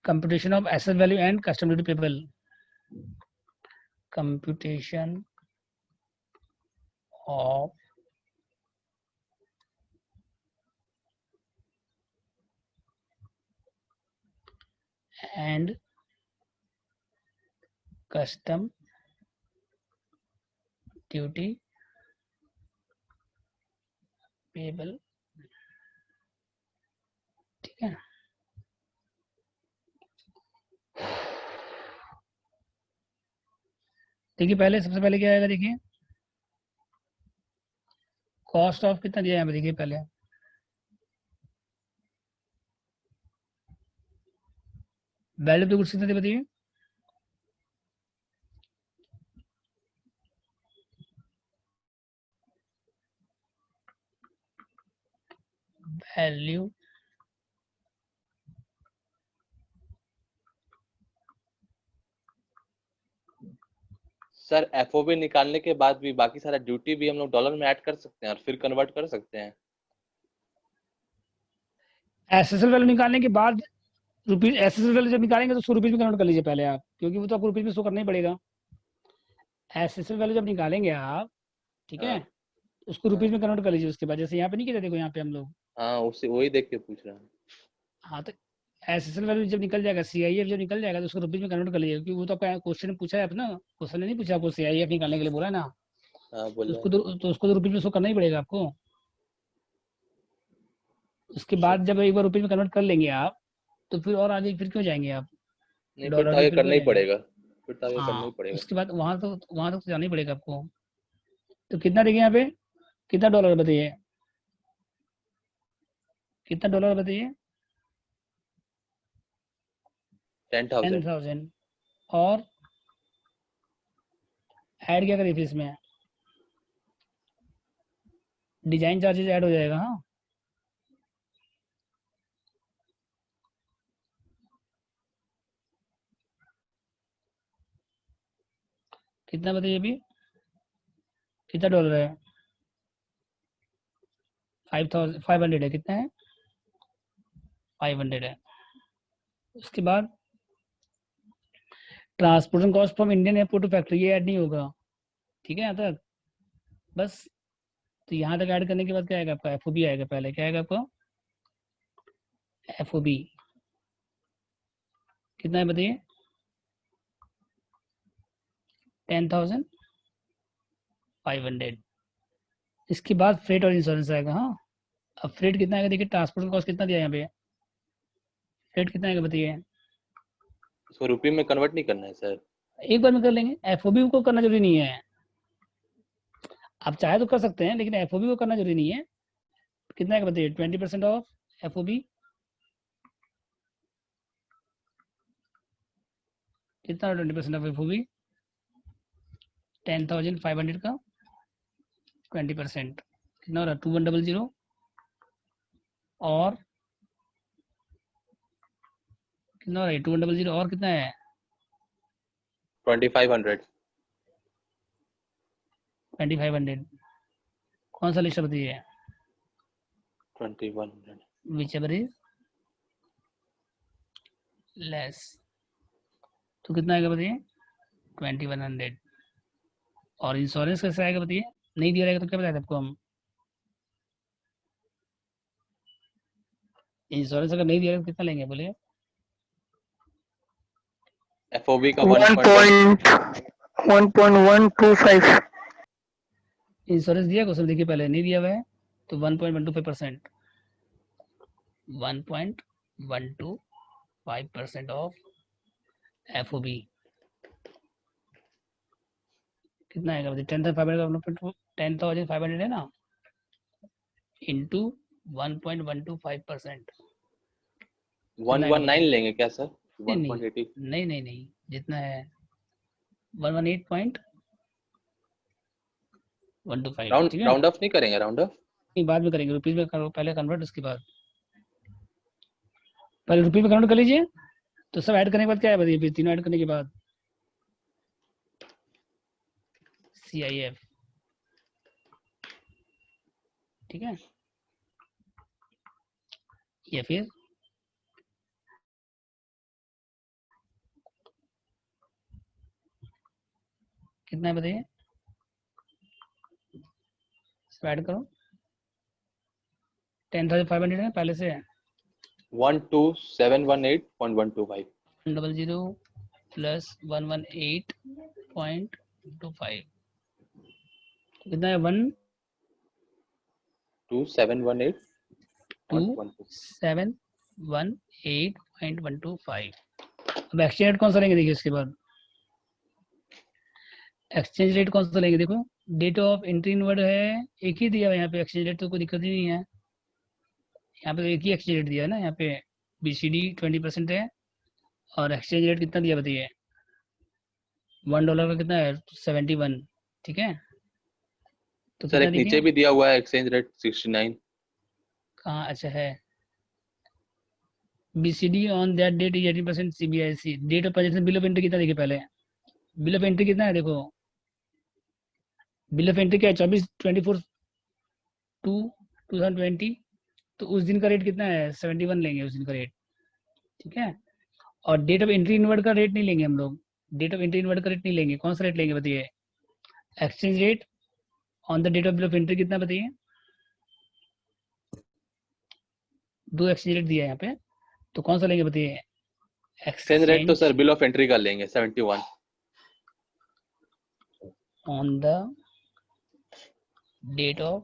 computation of asset value and custom duty payable, computation of and custom duty payable, ठीक है। देखिए पहले सबसे पहले क्या आएगा, देखिए कॉस्ट ऑफ कितना दिया है, देखिए पहले वैल्यू ऑफ द गुड्स कितना दिया बताइए, वैल्यू सर एफओबी निकालने के बाद भी बाकी सारा ड्यूटी भी हम लोग डॉलर में ऐड कर सकते हैं और फिर कन्वर्ट कर सकते हैं। एसएसएल वैल्यू निकालने के बाद रुपीज, एसएसएल वैल्यू जब निकालेंगे तो 100 रुपीज में कन्वर्ट कर लीजिए पहले आप, क्योंकि वो तो आपको रुपीज में शो करना ही पड़ेगा। एसएसएल वैल्यू जब निकालेंगे आप, ठीक है, हाँ उसको रुपीज हाँ में कन्वर्ट कर लीजिए उसके बाद, जैसे यहाँ पे नहीं कहते देखो यहाँ पे हम लोग, हाँ, उससे वही देख के पूछ रहा हूँ। हाँ तो एसएसएल वैल्यू जब निकल जाएगा, सीआईएफ जब निकल जाएगा तो उसको रुपीज में कन्वर्ट कर लीजिए, क्योंकि वो तो आपका क्वेश्चन पूछा है अपना, क्वेश्चन ने नहीं पूछा आपको सीआईएफ निकालने के लिए बोला है ना, हाँ तो बोला उसको है। तो उसको तो रुपीज में शो करना ही पड़ेगा आपको। उसके अच्छा, बाद जब एक बार रुपीज में कन्वर्ट कर लेंगे आप, तो फिर और आगे फिर क्यों जाएंगे आप, नहीं फिर डॉलर तो में आगे फिर क्यों करना ही जाएंगे। पड़ेगा, फिर तो आगे करना हाँ ही पड़ेगा। उसके बाद वहां तक तो जाना ही पड़ेगा आपको। तो कितना देखिए यहाँ पे, कितना डॉलर बताइए, कितना डॉलर बताइए, 10,000। 10,000, और ऐड क्या करिए फिर इसमें, डिजाइन चार्जेस ऐड हो जाएगा, हाँ कितना बताइए अभी, कितना डॉलर है, 500 है, कितना है 500 है। उसके बाद transportation cost from Indian airport to factory, ये ऐड नहीं होगा, ठीक है यहाँ तक बस। तो यहाँ तक ऐड करने के बाद क्या आएगा आपका, एफओबी आएगा पहले, क्या आएगा आपको एफओबी, कितना है बताइए 10,500। इसके बाद फ्रेट और इंश्योरेंस आएगा, हाँ अब फ्रेट कितना आएगा देखिए, ट्रांसपोर्टेशन कॉस्ट कितना दिया यहाँ पे, फ्रेट कितना आएगा बताइए, इसको रुपये में कन्वर्ट नहीं करना है सर। एक बार में कर लेंगे, एफओबी को करना जरूरी नहीं है, आप चाहे तो कर सकते हैं लेकिन एफओबी को करना जरूरी नहीं है। कितना आएगा बताइए 20% ऑफ एफओबी, कितना 20% ऑफ एफओबी, 10,500 का 20% कितना हो रहा है 2100, और कितना हो रहा है 2100, और कितना है 2500। 2500, कौन सा लिस्ट बताइए, 2100। विच एवर इज लेस, तो कितना आएगा बताइए 2100। और इंश्योरेंस कैसे आएगा बताइए, नहीं दिया रहेगा तो क्या बताया था आपको हम, इंश्योरेंस अगर नहीं दिया रहेगा तो कितना लेंगे बोलिए, एफओबी का 1.125। इंश्योरेंस दिया क्वेश्चन देखिए पहले, नहीं दिया हुआ है तो 1.125%, 1.125% ऑफ एफओबी कितना आएगा बताइए, 10,500 है ना, इंटू 1.125%, 119 लेंगे क्या सर? नहीं 1.80? नहीं नहीं नहीं, जितना है 118.125, ठीक है। राउंड ऑफ नहीं करेंगे, राउंड ऑफ? बाद में करेंगे, रुपीज में करो पहले कन्वर्ट, उसके बाद पहले रुपये में कन्वर्ट कर लीजिए। तो सब ऐड करने के बाद क्या है बताइए, फिर तीनों ऐड करने के बाद CIF, ठीक है। या फिर कितना है बताइए, सब ऐड करो। 10,500 है पहले से, 12718.125 100 प्लस 118.25, कितना है 2718.125 12718.125। अब एक्सचेंज रेट कौन सा लेंगे देखिए, उसके बाद एक्सचेंज रेट कौन सा लेंगे, देखो डेट ऑफ एंट्री इनवर्ड है एक ही दिया है यहाँ पे, एक्सचेंज रेट तो कोई दिक्कत ही नहीं है, यहाँ पे तो एक ही एक्सचेंज रेट दिया है ना, यहाँ पे BCD 20% है, और एक्सचेंज रेट कितना दिया बताइए, $1 का कितना है 71, ठीक है। तो सर कितना एक नीचे देखिए भी दिया हुआ है एक्सचेंज रेट 69। कहाँ, अच्छा है, BCD on that date is 18% CBIC, date of position, bill of entry कितना देखिए पहले, बिल ऑफ एंट्री कितना है देखो, बिल ऑफ एंट्री क्या है 24/2/2020, तो उस दिन का रेट कितना है 71 लेंगे उस दिन का रेट, ठीक है। और डेट ऑफ एंट्री इनवर्ड का रेट नहीं लेंगे हम लोग, डेट ऑफ एंट्री इनवर्ड का रेट नहीं लेंगे, कौन सा रेट लेंगे बताइए, exchange rate on the date of bill of entry कितना बताइए, 2 एक्सचेंज रेट दिया है यहाँ पे, तो कौन सा लेंगे बताइए, एक्सचेंज रेट तो sir exchange bill of entry का लेंगे 71। On the date of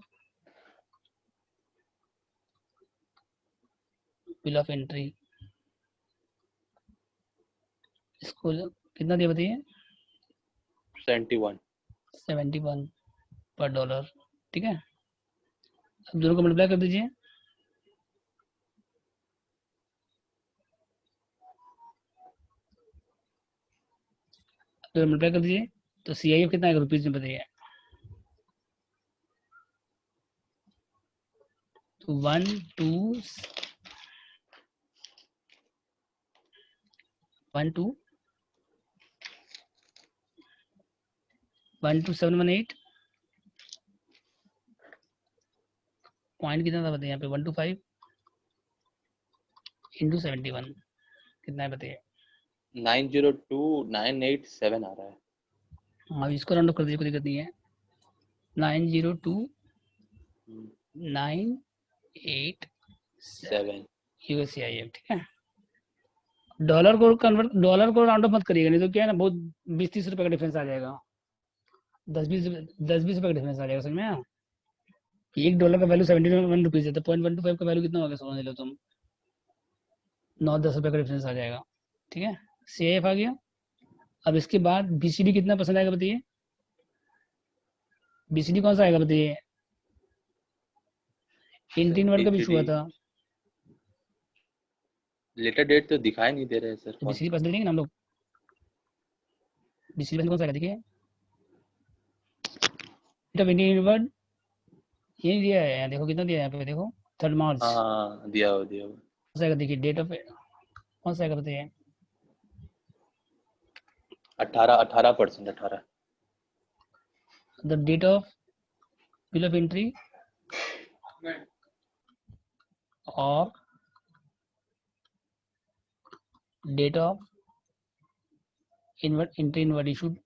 bill of entry, इसको कितना दिया बताइए 71। 71 पर डॉलर, ठीक है। अब दोनों को मल्टीप्लाई कर दीजिए, दोनों मल्टीप्लाई कर दीजिए, तो CIF कितना आएगा रुपीज में बताइए, तो 12718 पॉइंट कितना था बताइए यहाँ पे 125 इंटू 71 कितना है बताइए, 902987 आ रहा है। हाँ इसको राउंड अप कर दीजिए, कोई दिक्कत नहीं है, 902987 USCIF, ठीक है। डॉलर को राउंड अप मत करिएगा, नहीं तो क्या है ना बहुत 20-30 रुपए का डिफरेंस आ जाएगा, 10-20 रुपए का डिफरेंस आ जाएगा, समझ में आया? $1 का वैल्यू 71 रुपीज है, तो 0.125 का वैल्यू कितना होगा समझ लो तुम, 9-10 रुपए का डिफरेंस आ जाएगा, ठीक है। CIF आ गया। अब इसके बाद BCD कितना पसंद आएगा बताइए, BCD कौन सा आएगा बताइए, एंट्री वर्ड का भी हुआ था, लेटर डेट तो दिखाई नहीं दे रहे हैं सर। तो BCD पसंद लेंगे ना हम लोग, BCD पसंद कौन सा आएगा देखिए, एंट्री वर्ड ये दिया है यहाँ, देखो कितना दिया है यहाँ पे, देखो 3 मार्च, हाँ दिया हो कौन सा आएगा देखिए, डेट ऑफ कौन सा आएगा बताइए, 18%। 18 the date of bill of entry और date of entry inward issued,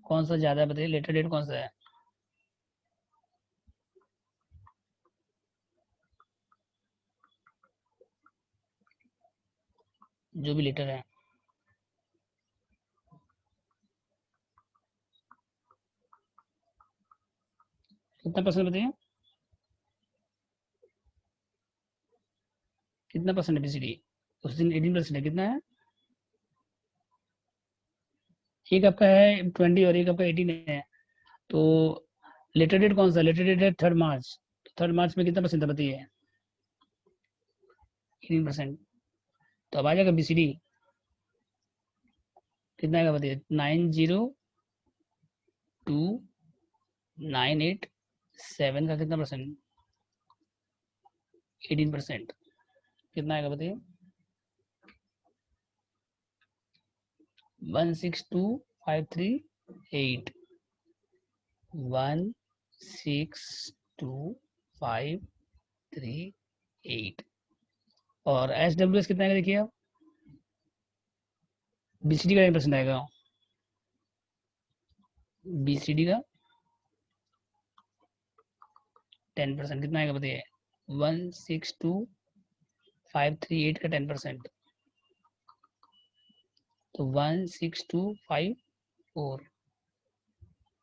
कौन सा ज्यादा है बताइए, लेटर डेट कौन सा है, जो भी लेटर है, कितना परसेंट बताइए, कितना परसेंट है BCD, उस दिन 18% है, कितना है, एक आपका है 20 और एक आपका 18 है, तो लेटर डेट कौन सा, लेटर डेट है 3 मार्च, तो 3 मार्च में कितना परसेंट था बताइए 18%, तो अब आ जाएगा BCD कितना आएगा बताइए 90298 7 का कितना परसेंट? 18%। कितना आएगा बताइए? 162538 162538 और SWS कितना आएगा देखिए आप? BCD का 10% आएगा। BCD का 10% कितना आएगा बताइए? 162538 का 10%, तो 16254,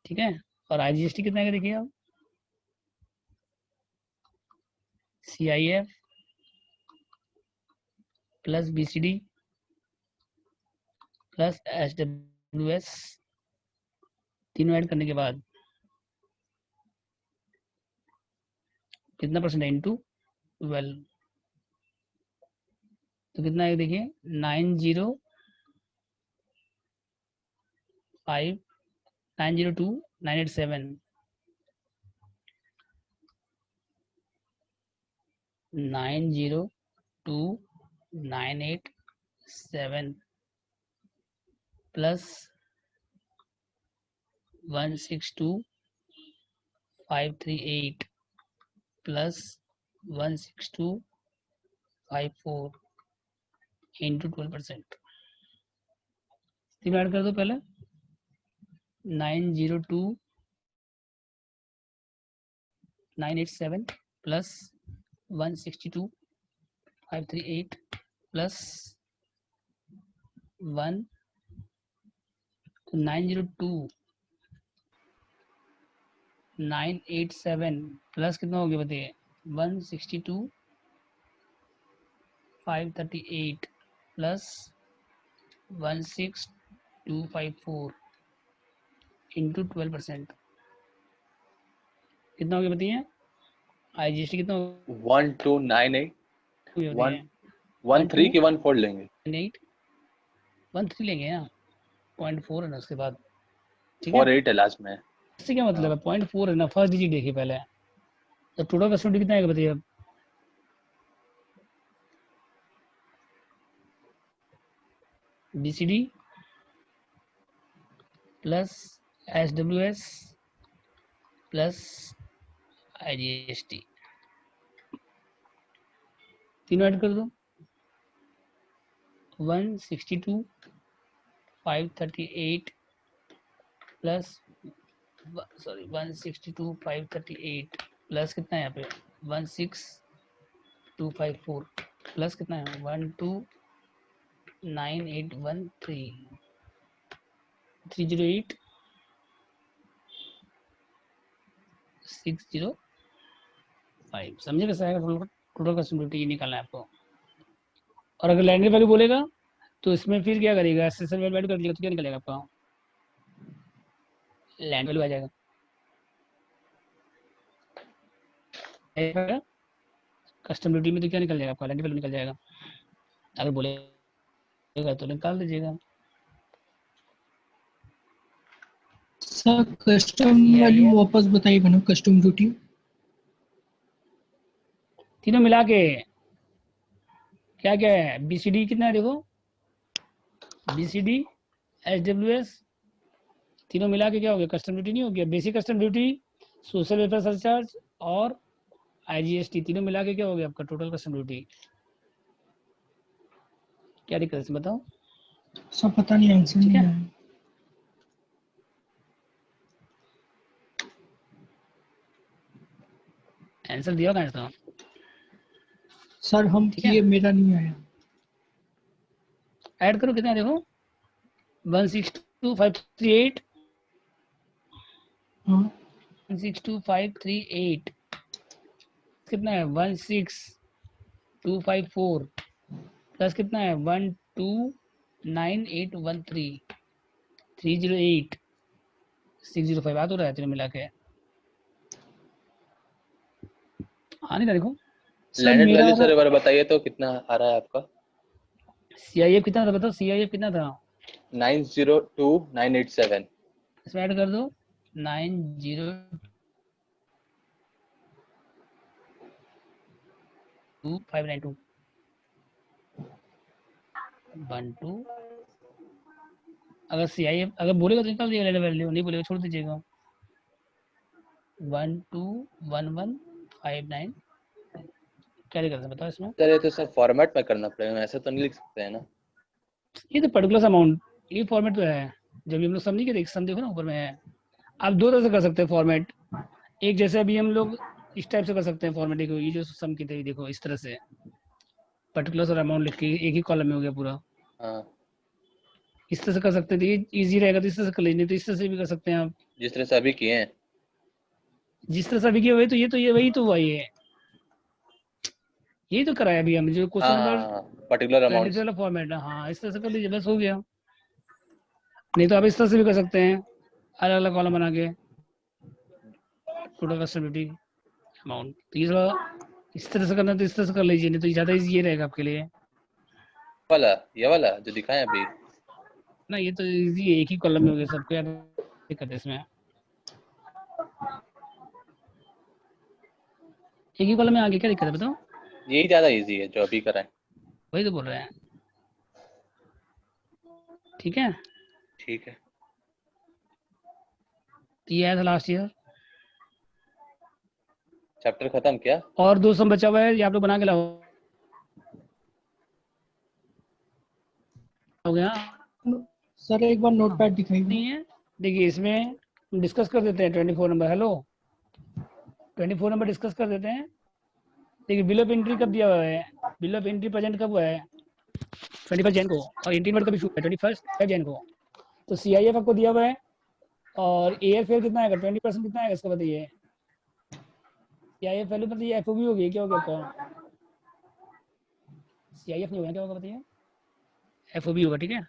ठीक है। और IGST कितना आएगा देखिए आप? CIF plus BCD plus SWS तीनों ऐड करने के बाद कितना परसेंट है? इंटू 12, तो कितना है देखिए? 902987 902987 प्लस 162538 प्लस 16254 इंटू 12%। तीनों ऐड कर दो पहले। 902987 प्लस 162538 प्लस 1, तो 902987 प्लस कितना हो गया बताइए? 162538 प्लस 16254 इंटू 12%, कितना हो गया बताइए? IGST कितना हो 1298 गया 13 के 14 लेंगे। 13 लेंगे ना, 0.4 है ना उसके बाद, ठीक और है। 8 है लास्ट में। इससे क्या मतलब है? 0.4 है ना, फर्स्ट डिजिट देखिए पहले, तो टोटल कस्टमर ड्यूटी कितना आएगा बताइए अब? BCD plus SWS plus IGST तीनों ऐड कर दो। 162,538 प्लस 162,538 प्लस कितना है यहाँ पे? 16254 प्लस कितना है? 129,813 308 605। समझे कैसे आएगा? टोटल कस्टमर ड्यूटी निकालना है आपको। और अगर लैंड वैल्यू बोलेगा तो इसमें फिर क्या करेगा? एसेसन वैल्यू कर दिया तो क्या निकलेगा आपका? लैंड वैल्यू आ जाएगा। कस्टम ड्यूटी में तो क्या निकल जाएगा आपका? लैंड वैल्यू निकल जाएगा। अगर बोलेगा तो निकाल दीजिएगा। सर कस्टम वैल्यू वापस बताइएगा ना, कस्टम ड्यूटी तीनों मिला के क्या क्या है? BCD कितना है देखो, BCD SWS तीनों मिला के क्या हो गया? कस्टम ड्यूटी नहीं हो गया? Basic custom duty, social welfare surcharge और IGST तीनों मिला के क्या हो गया आपका? Total custom duty. क्या दिक्कत है बताओ? सब पता नहीं, आंसर नहीं आया। आंसर दिया कहाँ था? सर हम ठीक है, किए, मेरा नहीं आया। ऐड करो कितना है देखो, 162,538 हाँ 162,538 कितना है? 16254 प्लस कितना है? 129,813 308 605 आ तो रहा है तीनों मिला के। हाँ नहीं था देखो। लैंडेड वैल्यू सर एक बार बताइए तो कितना आ रहा है आपका? CIF कितना था बताओ? CIF कितना था? 902987। इसमें ऐड कर दो 902987 592 1 2 अगर CIF अगर बोलेगा तो निकाल दिएगा वैल्यू, नहीं बोलेगा छोड़ दीजिएगा। 1 2 1 1 5 9 क्या लिखा था बताओ इसमें। सर ये तो सर फॉर्मेट में करना पड़ेगा, ऐसे तो नहीं लिख सकते हैं ना। ये तो पर्टिकुलर अमाउंट, ये फॉर्मेट तो है। जब भी हम लोग सम नहीं करते, सम देखो ना ऊपर में है। आप दो तरह से कर सकते हैं फॉर्मेट। एक जैसे अभी हम लोग इस टाइप से कर सकते हैं फॉर्मेट, देखो ये जो सम की थी देखो इस तरह से पर्टिकुलर अमाउंट लिख के एक ही कॉलम में हो गया पूरा। हाँ, इस तरह से कर सकते हैं, तो ये इजी रहेगा, तो इस तरह से कर लीजिए, तो इस तरह से भी कर सकते हैं आप। जिस तरह से अभी किए हैं। जिस तरह से अभी किया हुआ है, तो ये वही तो हुआ, ये यही तो कराया अभी हम जो क्वेश्चन नंबर पर्टिकुलर 23 अमाउंट। वाला फॉर्मेट है। हाँ इस तरह से कर लीजिए, बस हो गया। नहीं तो आप इस तरह से भी कर सकते हैं, अलग अलग कॉलम बना के टोटल कस्टम ड्यूटी अमाउंट। तो ये थोड़ा इस तरह से करना, तो इस तरह से कर लीजिए, नहीं तो ज़्यादा इजी ये रहेगा आपके लिए वाला, ये वाला जो दिखाएं अभी। ना। ये तो इजी है, एक ही कॉलम में हो गया सबको, यार दिक्कत है इसमें। एक ही कॉलम में आगे क्या दिक्कत है बताओ। यही ज्यादा इजी है जो अभी कराएं। वही तो बोल रहे हैं, ठीक है। ठीक है। तो ये आया था लास्ट ईयर, चैप्टर खत्म क्या? और 2 सम बचा हुआ है, ये आप लोग बना के लाओ। हो गया सर एक बार नोटपैड दिखाइए। नहीं है, देखिए इसमें डिस्कस कर देते हैं 24 नंबर। हेलो 24 नंबर डिस्कस कर देते हैं। देखिए बिल ऑफ एंट्री कब दिया हुआ है, बिल ऑफ एंट्री प्रेजेंट कब हुआ है 21 जैन को, और इंटीमेट कब इशू है 21 जैन को। तो CIF आपको दिया हुआ है, और एयर फेयर कितना आएगा 20% कितना आएगा इसका बताइए। CIF वैल्यू बताइए, FOB होगी क्या हो गया आपका, CIF नहीं होगा क्या होगा बताइए, FOB होगा, ठीक है।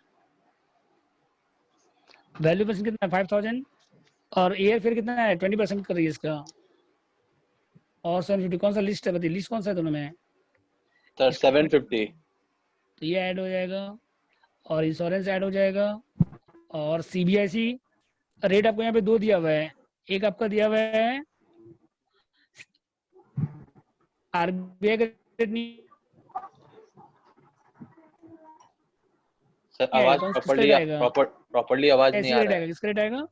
वैल्यू परसेंट कितना है 5000, और एयर फेयर कितना है 20% कर रही है इसका, और 750 कौन सा लिस्ट है बताइए, लिस्ट कौन सा है दोनों में। सर 750। तो ये ऐड हो जाएगा, और इंश्योरेंस ऐड हो जाएगा, और CBIC रेट आपको यहाँ पे 2 दिया हुआ है। एक आपका दिया हुआ है RBI का रेट नहीं सर आएगा, आवाज कौन सा किसका रेट आएगा, प्रॉपर्ली आवाज नहीं ऐसी आ रेट रहा आएगा, है। किसका रेट आएगा,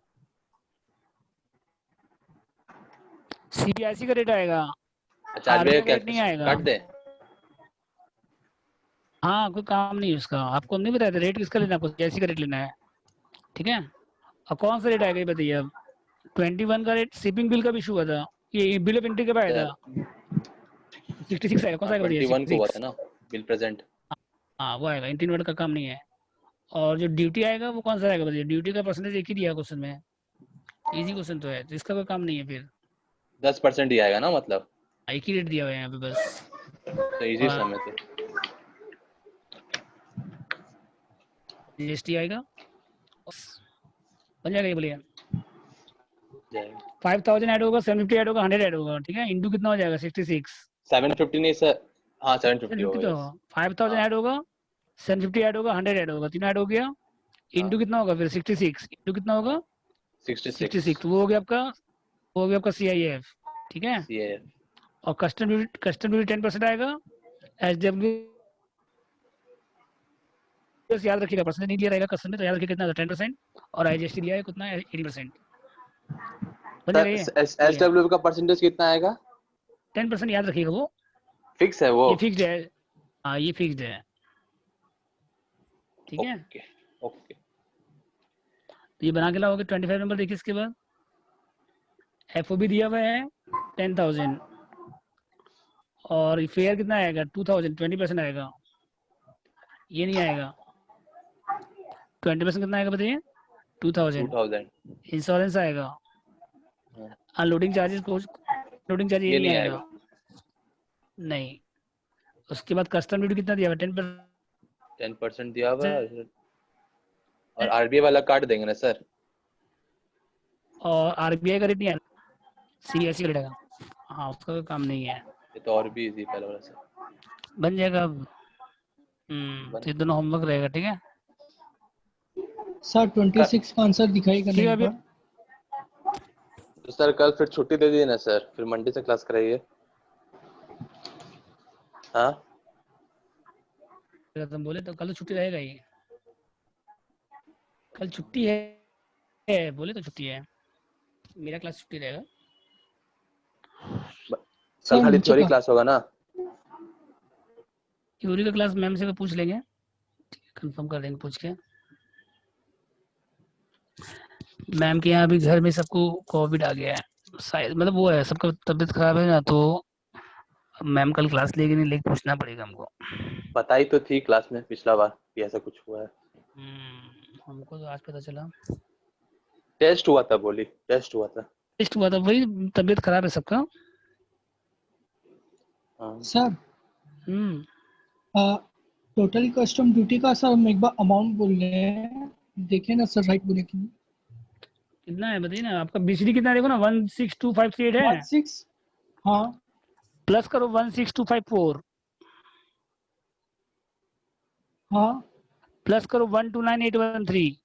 CBIC का रेट आएगा, अच्छा RBI RBI का रेट नहीं आएगा। काट दे। हाँ कोई काम नहीं है उसका, आपको हम नहीं बताया था रेट किसका लेना है, आपको CBIC का रेट लेना है, ठीक है। और कौन सा रेट आएगा ये बताइए अब। 21 का रेट शिपिंग बिल का भी इशू हुआ था, ये बिल ऑफ एंट्री कब आया था 66 आएगा, कौन सा आएगा बताइए 21 को हुआ 66। था ना बिल प्रेजेंट। हाँ वो आएगा, इंटीमेट का काम नहीं है। और जो ड्यूटी आएगा वो कौन सा आएगा बताइए, ड्यूटी का परसेंटेज एक ही दिया क्वेश्चन में, इजी क्वेश्चन तो है, तो इसका कोई काम नहीं है फिर, 10% ही आएगा ना, मतलब एक ही रेट दिया हुआ है यहाँ पे बस। तो इजी सम है। तो GST आएगा, बन जाएगा ये बोलिए। जाएगा 5000 ऐड होगा, 750 ऐड होगा, 100 ऐड होगा, ठीक है। इंटू कितना हो जाएगा 66, 750 नहीं सर, हाँ 750 750 होगा। तो 5000 हाँ। ऐड होगा, 750 ऐड होगा, 100 ऐड होगा, तीनों ऐड हो गया। इंटू कितना होगा फिर 66, इंटू कितना होगा 66, वो हो गया आपका, वो हो गया आपका CIF, ठीक है। CIF। और कस्टम ड्यूटी 10% आएगा। SW याद रखिएगा, परसेंटेज नहीं दिया रहेगा कस्टम में, तो याद रखिएगा कितना 10%, और IGST लिया है कितना है 80%। बन जाएगा SW का परसेंटेज कितना आएगा? 10% याद रखिएगा, वो फिक्स है वो? ये फिक्स्ड है, हाँ ये फिक्स्ड है, ठीक है। Okay okay. तो ये बना के लाओगे 25 नंबर। देखिए इसके बाद FOB दिया हुआ है 10,000, और फेयर कितना आएगा 2000, 20% आएगा, ये नहीं आएगा। 20% कितना आएगा बताइए 2000। इंश्योरेंस आएगा, अनलोडिंग चार्जेस, लोडिंग चार्ज ये नहीं आएगा, नहीं। उसके बाद कस्टम ड्यूटी कितना दिया हुआ 10% दिया हुआ है, और RBI वाला काट देंगे ना सर। और RBI का रेट नहीं आएगा, CIC का रेट आएगा, हाँ उसका कोई काम नहीं है। ये तो और भी इजी पहले वाला सर। बन जाएगा अब। तो ये दोनों होमवर्क रहेगा, ठीक है सर 26 का आंसर दिखाइएगा ठीक है। नहीं अभी पर। तो सर कल फिर छुट्टी दे दी ना सर, फिर मंडे से क्लास कराइए। हाँ अगर तुम बोले तो कल तो छुट्टी रहेगा ही, कल छुट्टी है बोले तो छुट्टी है, मेरा क्लास छुट्टी रहेगा। कल सर खाली नीचे थ्योरी का क्लास होगा ना? थ्योरी का क्लास मैम से तो पूछ लेंगे, कंफर्म कर देंगे पूछ के। मैम के यहाँ अभी घर में सबको कोविड आ गया है शायद, मतलब वो है सबका तबीयत खराब है ना, तो मैम कल क्लास लेगी नहीं, लेके पूछना पड़ेगा हमको। बताई तो थी क्लास में पिछला बार कि ऐसा कुछ हुआ है। हमको तो आज पता चला। टेस्ट हुआ था, बोली टेस्ट हुआ था। टेस्ट हुआ था, वही तबीयत खराब है सबका। हाँ। सर हम्म टोटल कस्टम ड्यूटी का सर हम एक बार अमाउंट बोल रहे हैं, देखे ना सर राइट बोले कि कितना है बताइए ना, आपका बीसीडी कितना देखो ना 162538 है, 16 हाँ प्लस करो 16254, हाँ प्लस करो 129813,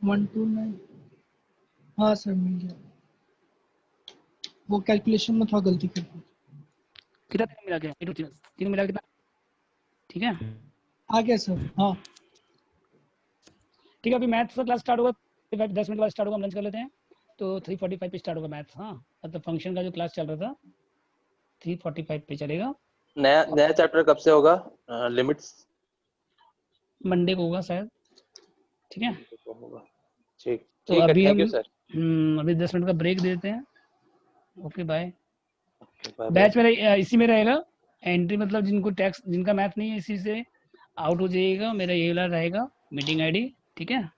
129 हाँ सर मिल गया, वो कैलकुलेशन में थोड़ा गलती कर दी। कितना मिला के तीन मिला के कितना, ठीक है आ गया सर हाँ ठीक है। अभी मैथ्स का क्लास स्टार्ट होगा 10 मिनट बाद स्टार्ट होगा, हम लंच कर लेते हैं। तो 3:45 पे स्टार्ट होगा मैथ्स, हाँ मतलब फंक्शन का जो क्लास चल रहा था 3:45 पे चलेगा। नया चैप्टर कब से होगा? लिमिट्स मंडे को होगा शायद, ठीक है। होगा। ठीक तो ठीक है, अभी थैंक यू हम सर। अभी 10 मिनट का ब्रेक देते हैं। Okay bye. Bye bye. Batch मेरा इसी में रहेगा, एंट्री मतलब जिनको टैक्स जिनका मैथ नहीं है इसी से आउट हो जाइएगा, मेरा ये वाला रहेगा मीटिंग आईडी, ठीक है।